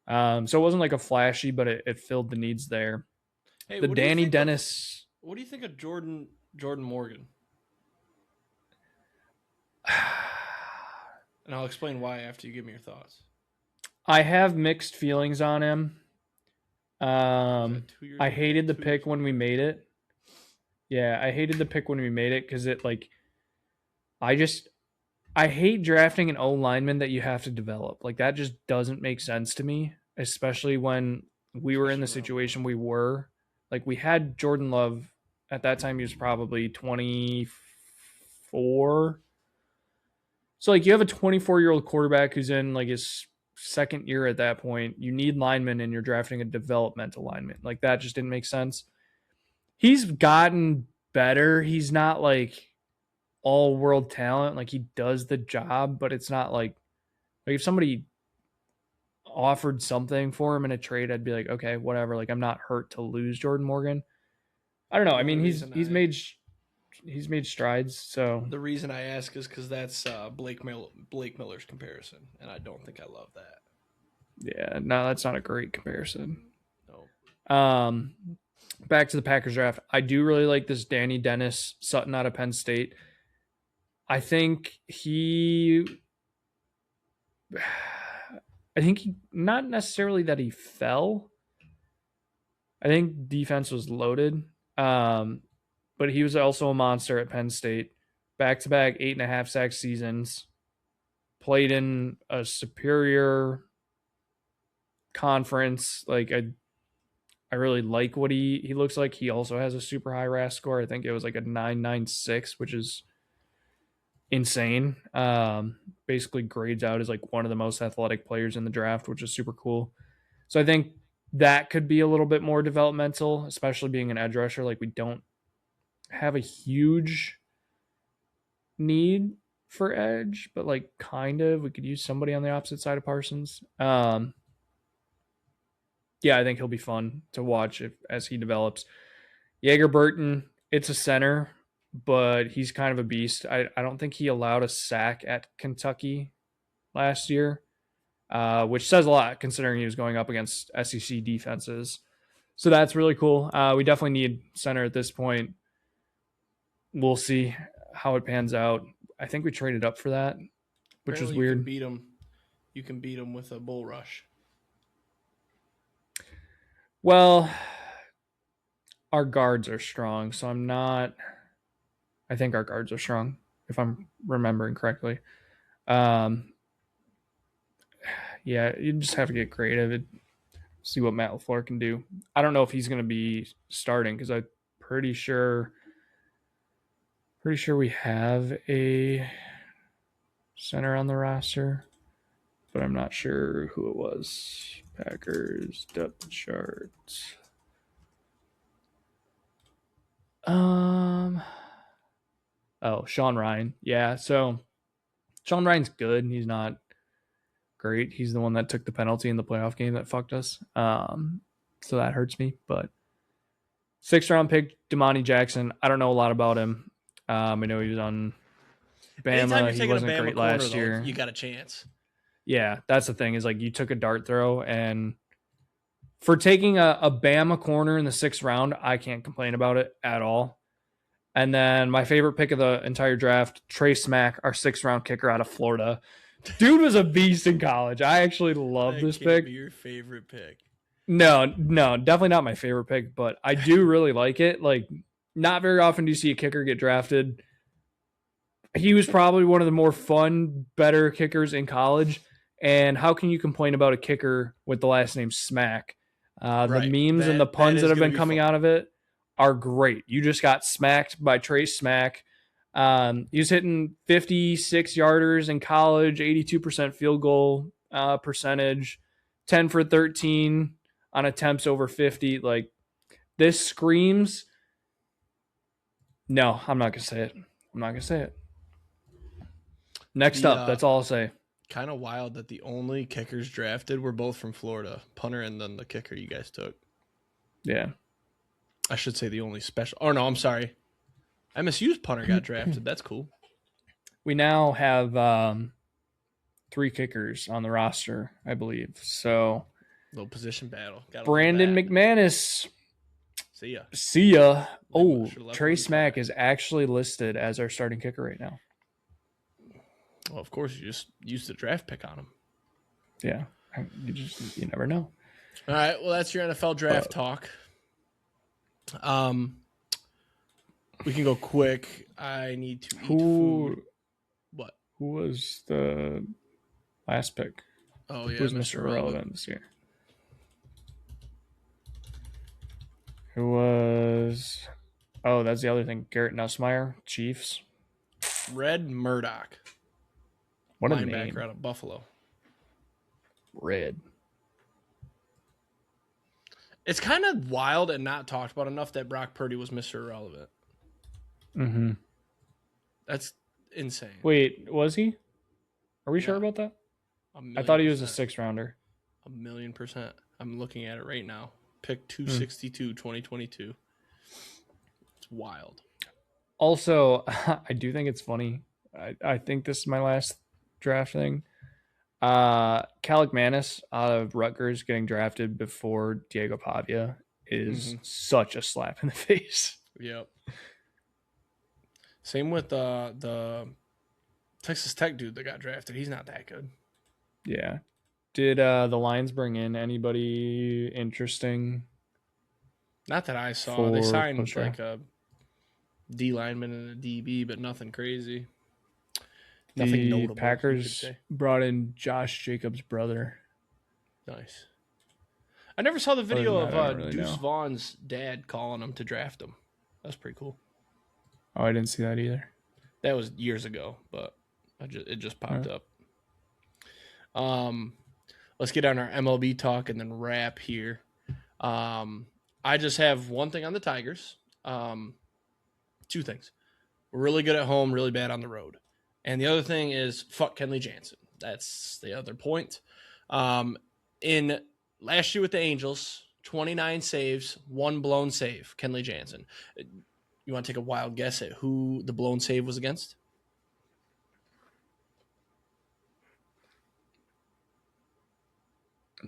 So it wasn't like a flashy, but it filled the needs there. Hey, the Danny Dennis. What do you think of Jordan Morgan? And I'll explain why after you give me your thoughts. I have mixed feelings on him. I hated the pick when we made it. Yeah, I hated the pick when we made it because it like, I hate drafting an O lineman that you have to develop. Like that just doesn't make sense to me, especially when we were in the situation we were. Like we had Jordan Love at that time. He was probably 24. So like you have a 24-year-old quarterback who's in like his second year at that point. You need linemen and you're drafting a developmental lineman. Like that just didn't make sense. He's gotten better. He's not like all world talent. Like he does the job, but it's not like if somebody offered something for him in a trade, I'd be like, okay, whatever. Like I'm not hurt to lose Jordan Morgan. I don't know. I mean, he's made strides. So the reason I ask is because that's Blake Miller's comparison, and I don't think I love that. Yeah, no, that's not a great comparison. No. Back to the Packers draft. I do really like this Danny Dennis Sutton out of Penn State. I think not necessarily that he fell. I think defense was loaded. But he was also a monster at Penn State. Back-to-back 8.5 sack seasons. Played in a superior conference. Like I really like what he looks like. He also has a super high RAS score. I think it was like a 996, which is insane. Basically grades out as like one of the most athletic players in the draft, which is super cool. So I think that could be a little bit more developmental, especially being an edge rusher. Like we don't have a huge need for edge, but like kind of we could use somebody on the opposite side of Parsons. Yeah, I think he'll be fun to watch as he develops. Jaeger Burton, it's a center, but he's kind of a beast. I don't think he allowed a sack at Kentucky last year, which says a lot considering he was going up against SEC defenses. So that's really cool. We definitely need center at this point. We'll see how it pans out. I think we traded up for that, which Apparently was weird. You can beat him with a bull rush. Well, our guards are strong, so I think our guards are strong, if I'm remembering correctly. Yeah, you just have to get creative. See what Matt LaFleur can do. I don't know if he's going to be starting because I'm pretty sure we have a center on the roster, but I'm not sure who it was. Packers depth chart. Sean Ryan. Yeah, so Sean Ryan's good. He's not great. He's the one that took the penalty in the playoff game that fucked us. So that hurts me. But 6th round pick, Damani Jackson. I don't know a lot about him. I know he was on Bama. He wasn't great last year. You got a chance. Yeah, that's the thing is like you took a dart throw, and for taking a Bama corner in the 6th round, I can't complain about it at all. And then my favorite pick of the entire draft, Trey Smack, our 6th round kicker out of Florida. Dude was a beast in college. I actually love this pick. Be your favorite pick? No, definitely not my favorite pick, but I do really like it. Like, not very often do you see a kicker get drafted. He was probably one of the more fun, better kickers in college. And how can you complain about a kicker with the last name Smack? The memes and the puns that have been coming out of it are great. You just got smacked by Trey Smack. He was hitting 56 yarders in college, 82% field goal percentage, 10 for 13 on attempts over 50. Like, this screams. No, I'm not going to say it. Next up, that's all I'll say. Kind of wild that the only kickers drafted were both from Florida, punter and then the kicker you guys took. Yeah. I should say the only special. Oh, no, I'm sorry. MSU's punter got drafted. That's cool. We now have 3 kickers on the roster, I believe. So, little position battle. Brandon McManus. See ya. Oh, Trey Smack is actually listed as our starting kicker right now. Well, of course, you just used the draft pick on him. Yeah, you never know. All right, well, that's your NFL draft talk. We can go quick. I need to eat food. What? Who was the last pick? Oh, yeah, who was Mr. Irrelevant this year? Who was... Oh, that's the other thing. Garrett Nussmeier, Chiefs. Red Murdoch. What a linebacker name. Out of Buffalo. Red. It's kind of wild and not talked about enough that Brock Purdy was Mr. Irrelevant. Mm-hmm. That's insane. Wait, was he? Are we sure about that? I thought he was a 6th rounder. 1,000,000%. I'm looking at it right now. Pick 262, 2022. It's wild. Also, I do think it's funny. I think this is my last draft thing. Manis out of Rutgers getting drafted before Diego Pavia is such a slap in the face. Yep. Same with the Texas Tech dude that got drafted. He's not that good. Yeah. Did the Lions bring in anybody interesting? Not that I saw. They signed like a D lineman and a DB, but nothing crazy. Nothing notable. Packers brought in Josh Jacobs' brother. Nice. I never saw the video of Deuce Vaughn's dad calling him to draft him. That's pretty cool. Oh, I didn't see that either. That was years ago, but it just popped up. Let's get on our MLB talk and then wrap here. I just have one thing on the Tigers. Two things. We're really good at home, really bad on the road. And the other thing is fuck Kenley Jansen. That's the other point. In last year with the Angels, 29 saves, 1 blown save, Kenley Jansen. You want to take a wild guess at who the blown save was against?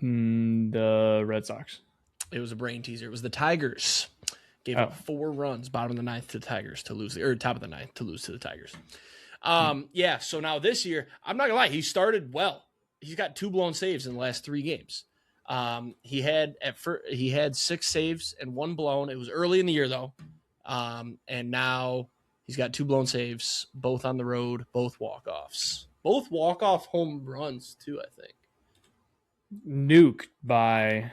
The Red Sox. It was a brain teaser. It was the Tigers. Gave up 4 runs, bottom of the ninth to the Tigers to lose, or top of the ninth to lose to the Tigers. Yeah, so now this year, I'm not gonna lie, he started well. He's got 2 blown saves in the last 3 games. He had 6 saves and 1 blown. It was early in the year though, and now he's got 2 blown saves, both on the road, both walk-offs, both walk-off home runs too. I think nuked by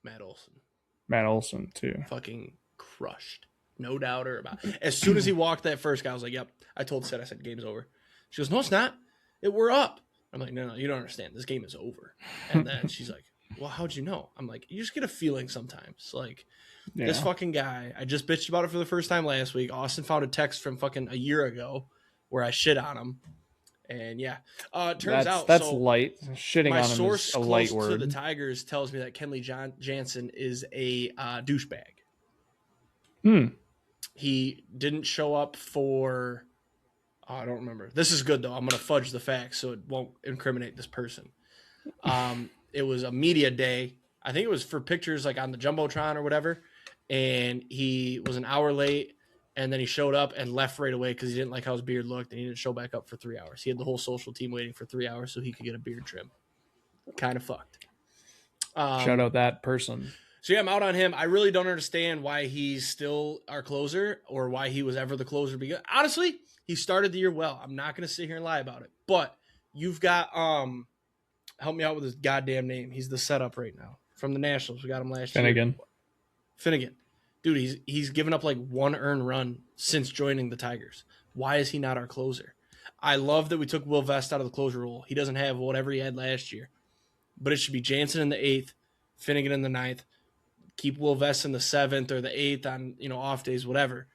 Matt Olson. Matt Olson too. Fucking crushed. No doubter about it. As soon as he walked that first guy, I was like, yep. I told Seth, I said, game's over. She goes, no, it's not. We're up. I'm like, no, you don't understand. This game is over. And then she's like, well, how'd you know? I'm like, you just get a feeling sometimes. Like, this fucking guy, I just bitched about it for the first time last week. Austin found a text from fucking a year ago where I shit on him. And yeah, turns out that's light. Shitting on him is a light word. My source close to the Tigers tells me that Kenley Jansen is a douchebag. He didn't show up for. I don't remember. This is good though. I'm gonna fudge the facts so it won't incriminate this person. It was a media day. I think it was for pictures like on the Jumbotron or whatever. And he was an hour late. And then he showed up and left right away because he didn't like how his beard looked, and he didn't show back up for 3 hours. He had the whole social team waiting for 3 hours so he could get a beard trim. Kind of fucked. Shout out that person. So yeah, I'm out on him. I really don't understand why he's still our closer or why he was ever the closer. Because honestly, he started the year well. I'm not going to sit here and lie about it. But you've got help me out with his goddamn name. He's the setup right now from the Nationals. We got him last year. Finnegan. Dude, he's given up like 1 earned run since joining the Tigers. Why is he not our closer? I love that we took Will Vest out of the closer role. He doesn't have whatever he had last year. But it should be Jansen in the 8th, Finnegan in the 9th, keep Will Vest in the 7th or the 8th on, off days, whatever.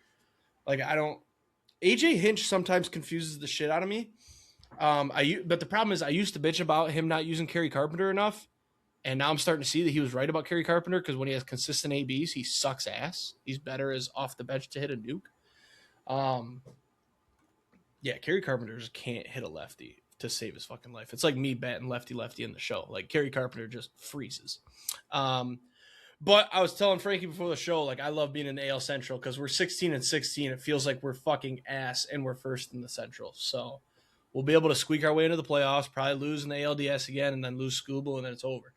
Like, AJ Hinch sometimes confuses the shit out of me. But the problem is I used to bitch about him not using Kerry Carpenter enough. And now I'm starting to see that he was right about Kerry Carpenter because when he has consistent ABs, he sucks ass. He's better as off the bench to hit a nuke. Yeah, Kerry Carpenter just can't hit a lefty to save his fucking life. It's like me batting lefty in the show. Like Kerry Carpenter just freezes. But I was telling Frankie before the show, like I love being in AL Central because we're 16-16. It feels like we're fucking ass and we're first in the Central. So we'll be able to squeak our way into the playoffs, probably lose in the ALDS again, and then lose Scooble, and then it's over.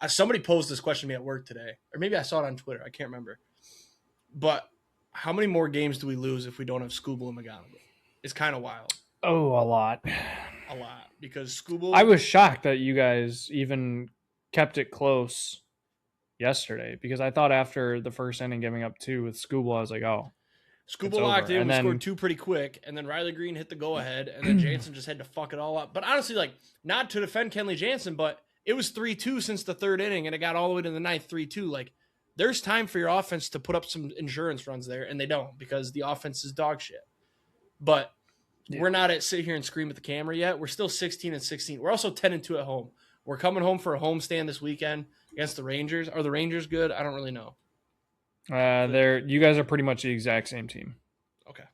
Somebody posed this question to me at work today, or maybe I saw it on Twitter. I can't remember. But how many more games do we lose if we don't have Scooble and McGonagall? It's kind of wild. Oh, a lot. A lot. Because Scooble... I was shocked that you guys even kept it close yesterday, because I thought after the first inning giving up 2 with Scooble, I was like, oh. Scooble locked in, we scored 2 pretty quick, and then Riley Green hit the go-ahead, and then Jansen just had to fuck it all up. But honestly, like, not to defend Kenley Jansen, but it was 3-2 since the 3rd inning, and it got all the way to the 9th, 3-2. Like, there's time for your offense to put up some insurance runs there, and they don't, because the offense is dog shit. But we're not at sit here and scream at the camera yet. We're still 16-16. We're also 10-2 at home. We're coming home for a homestand this weekend against the Rangers. Are the Rangers good? I don't really know. You guys are pretty much the exact same team. Okay,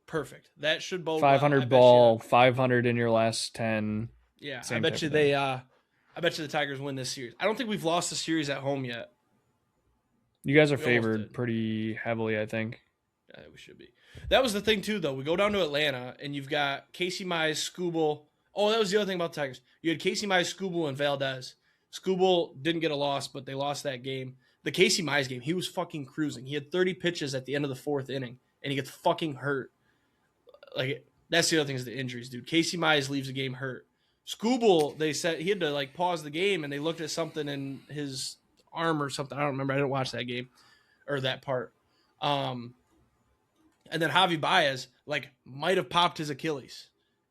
perfect. That should bode 500 well. ball, 500 in your last 10. Yeah, I bet you they I bet you the Tigers win this series. I don't think we've lost the series at home yet. You guys are We almost favored did. pretty heavily, I think. Yeah, we should be. That was the thing too, though. We go down to Atlanta, and you've got Casey Mize, Skubal. Oh, that was the other thing about the Tigers. You had Casey Mize, Skubal, and Valdez. Skubal didn't get a loss, but they lost that game. The Casey Mize game, he was fucking cruising. He had 30 pitches at the end of the fourth inning, and he gets fucking hurt. Like, that's the other thing is the injuries, dude. Casey Mize leaves the game hurt. Skubal, they said he had to like pause the game, and they looked at something in his arm or something. I don't remember. I didn't watch that game or that part. And then Javi Baez like might have popped his Achilles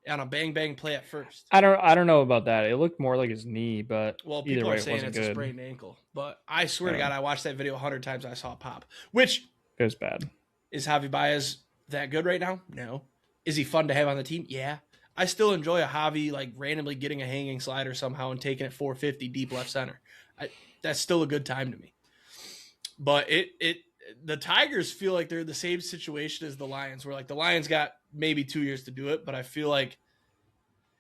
on a bang bang play at first. I don't know about that. It looked more like his knee, but Well, either people way, are it saying wasn't it's good. a sprained ankle, but I swear to Yeah. God, I watched that video 100 times. I saw it pop. Which It was bad. is Javi Baez that good right now? No. Is he fun to have on the team? Yeah. I still enjoy a Javi like randomly getting a hanging slider somehow and taking it 450 deep left center. That's still a good time to me. But the Tigers feel like they're in the same situation as the Lions, where like the Lions got maybe 2 years to do it, but I feel like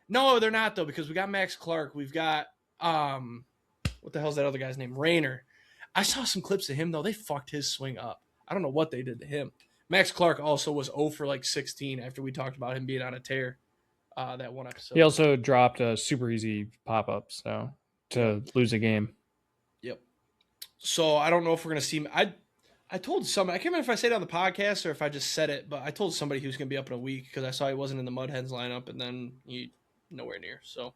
no, they're not though, because we got Max Clark, we've got what the hell's that other guy's name? Rayner. I saw some clips of him though. They fucked his swing up. I don't know what they did to him. Max Clark also was 0 for like 16 after we talked about him being on a tear that one episode. He also dropped a super easy pop up, so to lose a game. Yep. So I don't know if we're gonna see. I told somebody, I can't remember if I said it on the podcast or if I just said it, but I told somebody he was gonna be up in a week because I saw he wasn't in the Mud Hens lineup, and then he nowhere near. So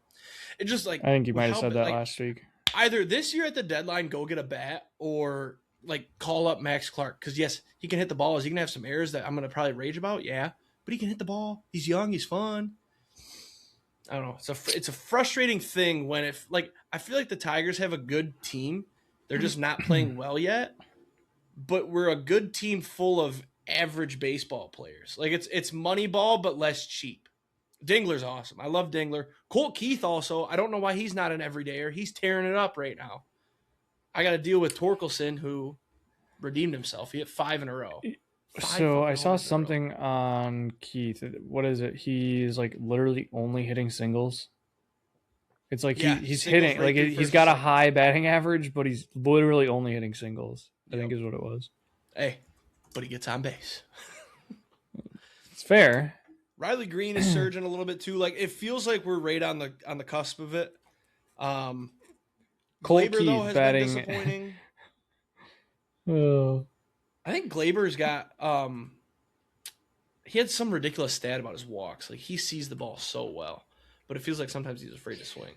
it just like I think you might have said that like, last week. either this year at the deadline, go get a bat or like call up Max Clark, because yes, he can hit the ball. Is he gonna have some errors that I'm gonna probably rage about? Yeah, but he can hit the ball. He's young. He's fun. I don't know. It's a frustrating thing when if like I feel like the Tigers have a good team. They're just not playing well yet. But we're a good team full of average baseball players. Like it's Moneyball, but less cheap. Dingler's awesome. I love Dingler. Colt Keith also. I don't know why he's not an everydayer. He's tearing it up right now. I got to deal with Torkelson, who redeemed himself. He hit 5 in a row. So I saw something on Keith. What is it? He's like literally only hitting singles. It's like he's hitting like he's got a high batting average, but he's literally only hitting singles. I think is what it was. Hey, but he gets on base. It's fair. Riley Green is surging a little bit too. Like it feels like we're right on the cusp of it. Colt Glaber, Keith though, has batting. been disappointing. Oh. I think Glaber's got he had some ridiculous stat about his walks. Like he sees the ball so well, but it feels like sometimes he's afraid to swing.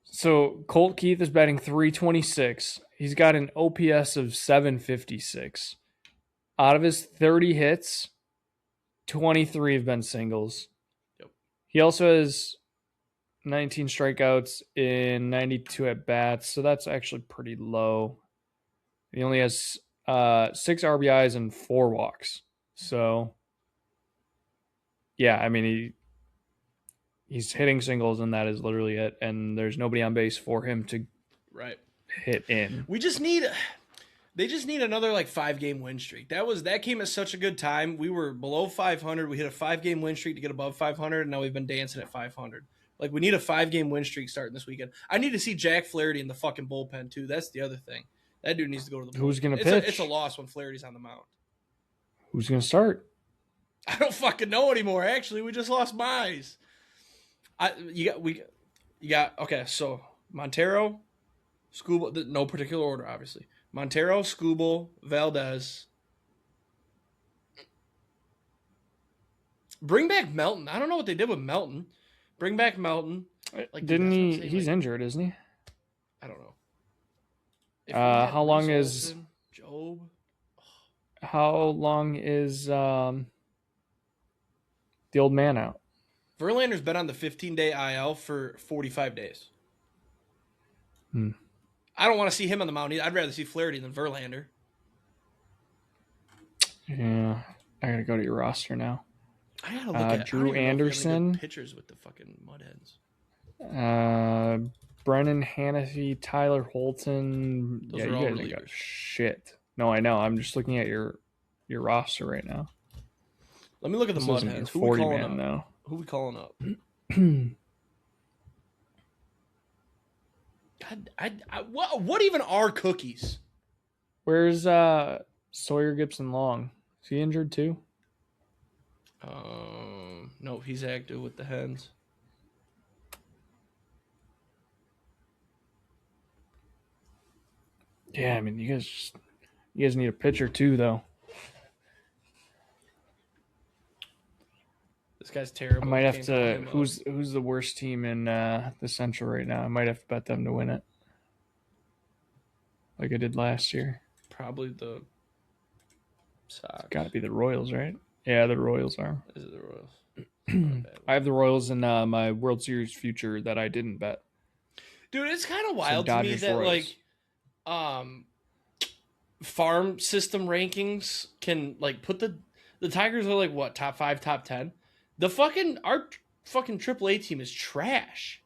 So Colt Keith is batting .326. He's got an OPS of .756. Out of his 30 hits, 23 have been singles. Yep. He also has 19 strikeouts in 92 at bats, so that's actually pretty low. He only has 6 RBIs and 4 walks. So, yeah, I mean, he's hitting singles, and that is literally it. And there's nobody on base for him to hit in. They just need another like 5-game win streak. That came at such a good time. We were below 500. We hit a 5-game win streak to get above 500, and now we've been dancing at 500. Like we need a 5-game win streak starting this weekend. I need to see Jack Flaherty in the fucking bullpen too. That's the other thing. That dude needs to go to the bullpen. Who's gonna pitch? It's a loss when Flaherty's on the mound. Who's gonna start? I don't fucking know anymore. Actually, we just lost Mize. You got okay. So Montero, Skubal, no particular order, obviously. Montero, Skubal, Valdez. Bring back Melton. I don't know what they did with Melton. Bring back Melton. Like, didn't he? He's injured, isn't he? I don't know. How long is Job? How long is the old man out? Verlander's been on the 15-day IL for 45 days. I don't want to see him on the mound either. I'd rather see Flaherty than Verlander. Yeah, I gotta go to your roster now. I gotta look at Drew Anderson, pitchers with the fucking Mudhens. Brennan Hannafy, Tyler Holton. Those yeah, are you all guys ain't got shit. No, I know. I'm just looking at your roster right now. Let me look at the Mudhens. Who we calling up? Who we calling up? What even are cookies? Where's Sawyer Gibson Long? Is he injured too? No, he's active with the Hens. Yeah, I mean, you guys need a pitcher too, though. This guy's terrible. I might have to. Who's the worst team in the Central right now? I might have to bet them to win it, like I did last year. Probably the Sox. Got to be the Royals, right? Yeah, the Royals are. Is it the Royals? I have the Royals in my World Series future that I didn't bet. Dude, it's kind of wild to me that Royals. Farm system rankings can put the Tigers are what, top 5, top 10. Our fucking AAA team is trash.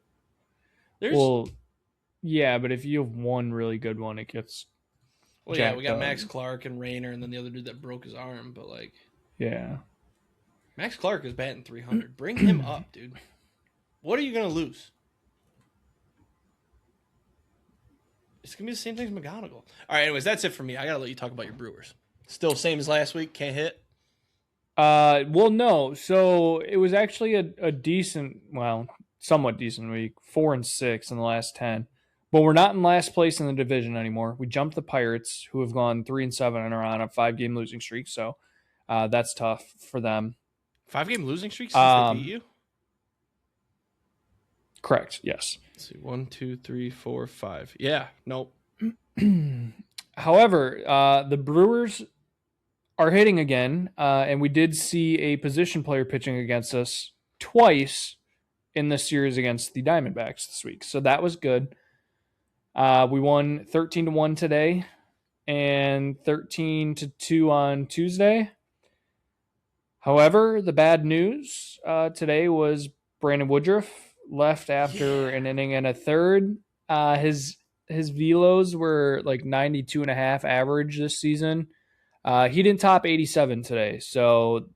Yeah, but if you have one really good one, it gets. Well, yeah, we got Max Clark and Rayner, and then the other dude that broke his arm. But yeah, Max Clark is batting 300. Bring him up, dude. What are you gonna lose? It's gonna be the same thing as McGonigal. All right, anyways, that's it for me. I gotta let you talk about your Brewers. Still same as last week. Can't hit. Well, no. So it was actually a decent, somewhat decent week. 4-6 in the last 10, but we're not in last place in the division anymore. We jumped the Pirates, who have gone 3-7 and are on a 5-game losing streak. So that's tough for them. 5-game losing streak since they beat you. Correct. Yes. Let's see. 1, 2, 3, 4, 5. Yeah. Nope. However, the Brewers are hitting again, and we did see a position player pitching against us twice in the series against the Diamondbacks this week. So that was good. We won 13-1 today and 13-2 on Tuesday. However, the bad news today was Brandon Woodruff left after an inning and a third. His velos were 92.5 average this season. He didn't top 87 today, so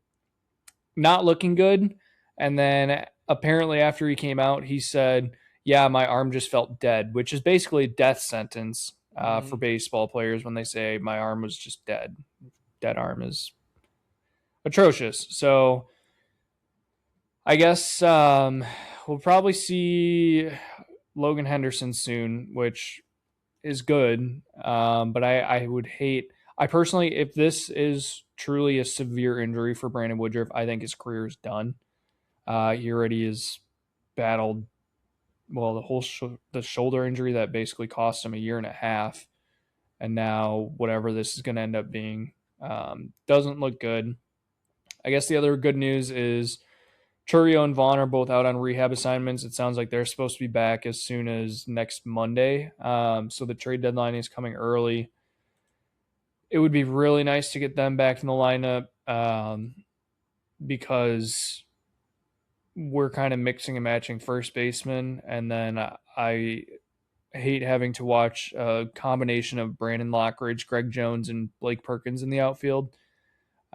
not looking good. And then apparently after he came out, he said, yeah, my arm just felt dead, which is basically a death sentence for baseball players when they say my arm was just dead. Dead arm is atrocious. So I guess we'll probably see Logan Henderson soon, which is good. But I would hate... I personally, if this is truly a severe injury for Brandon Woodruff, I think his career is done. He already has battled, the shoulder injury that basically cost him a year and a half. And now whatever this is going to end up being doesn't look good. I guess the other good news is Chourio and Vaughn are both out on rehab assignments. It sounds like they're supposed to be back as soon as next Monday. So the trade deadline is coming early. It would be really nice to get them back in the lineup because we're kind of mixing and matching first baseman. And then I hate having to watch a combination of Brandon Lockridge, Greg Jones, and Blake Perkins in the outfield.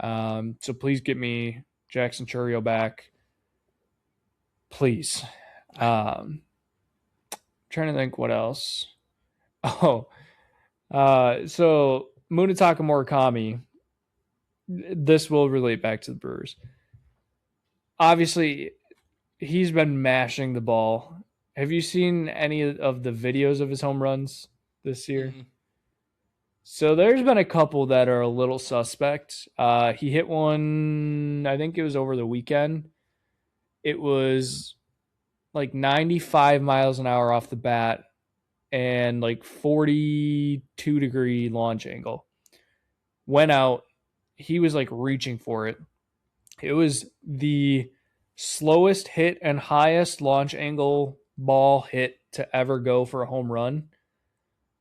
So please get me Jackson Chourio back. Please. Trying to think what else. So Munetaka Murakami, this will relate back to the Brewers. Obviously, he's been mashing the ball. Have you seen any of the videos of his home runs this year? Mm-hmm. So there's been a couple that are a little suspect. He hit one, I think it was over the weekend. It was 95 miles an hour off the bat and 42-degree launch angle. Went out. He was reaching for it. It was the slowest hit and highest launch angle ball hit to ever go for a home run.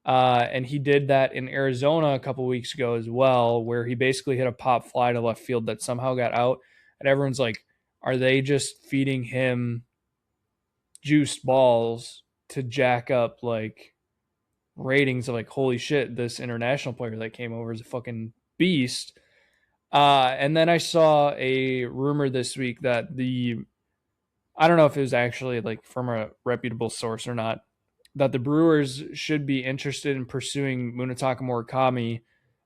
And he did that in Arizona a couple weeks ago as well, where he basically hit a pop fly to left field that somehow got out. And everyone's like, are they just feeding him juiced balls to jack up ratings of holy shit, this international player that came over is a fucking beast. And then I saw a rumor this week that I don't know if it was actually from a reputable source or not, that the Brewers should be interested in pursuing Munetaka Murakami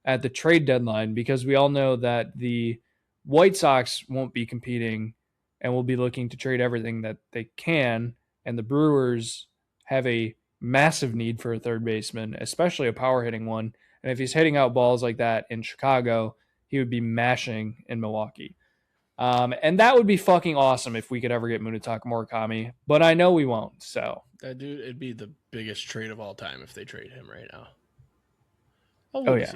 at the trade deadline, because we all know that the White Sox won't be competing and will be looking to trade everything that they can, and the Brewers have a massive need for a third baseman, especially a power hitting one. And if he's hitting out balls like that in Chicago, he would be mashing in Milwaukee. And that would be fucking awesome if we could ever get Munetaka Murakami, but I know we won't. So That dude, it'd be the biggest trade of all time if they trade him right now. Oh yeah.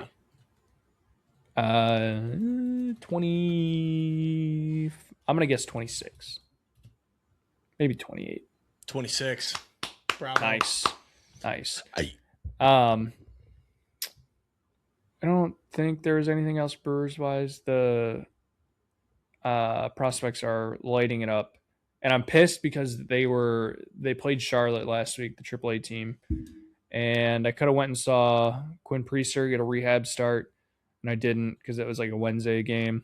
20. I'm gonna guess 26, maybe 28. 26. Bravo. Nice. Aye. I don't think there's anything else Brewers wise. The prospects are lighting it up, and I'm pissed because they played Charlotte last week, the AAA team, and I could have went and saw Quinn Priester get a rehab start, and I didn't because it was like a Wednesday game.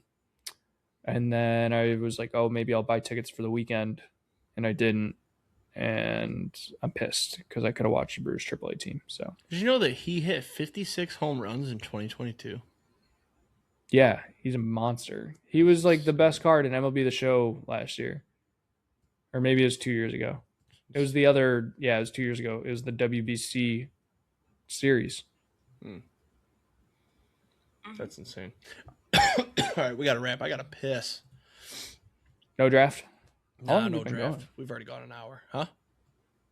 And then I was like, oh, maybe I'll buy tickets for the weekend, and I didn't. And I'm pissed because I could have watched the Brewers AAA team. So did you know that he hit 56 home runs in 2022? Yeah, he's a monster. He was like the best card in MLB The Show last year. Or maybe it was 2 years ago. It was the other, yeah, it was 2 years ago. It was the WBC series. That's insane. All right, we got to wrap. I got to piss. No draft? No draft. We've already gone an hour. Huh?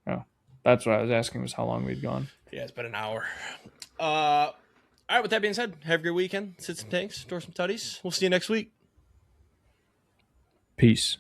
Oh, that's what I was asking, was how long we'd gone. Yeah, it's been an hour. All right, with that being said, have a great weekend. Sit some tanks, store some tutties. We'll see you next week. Peace.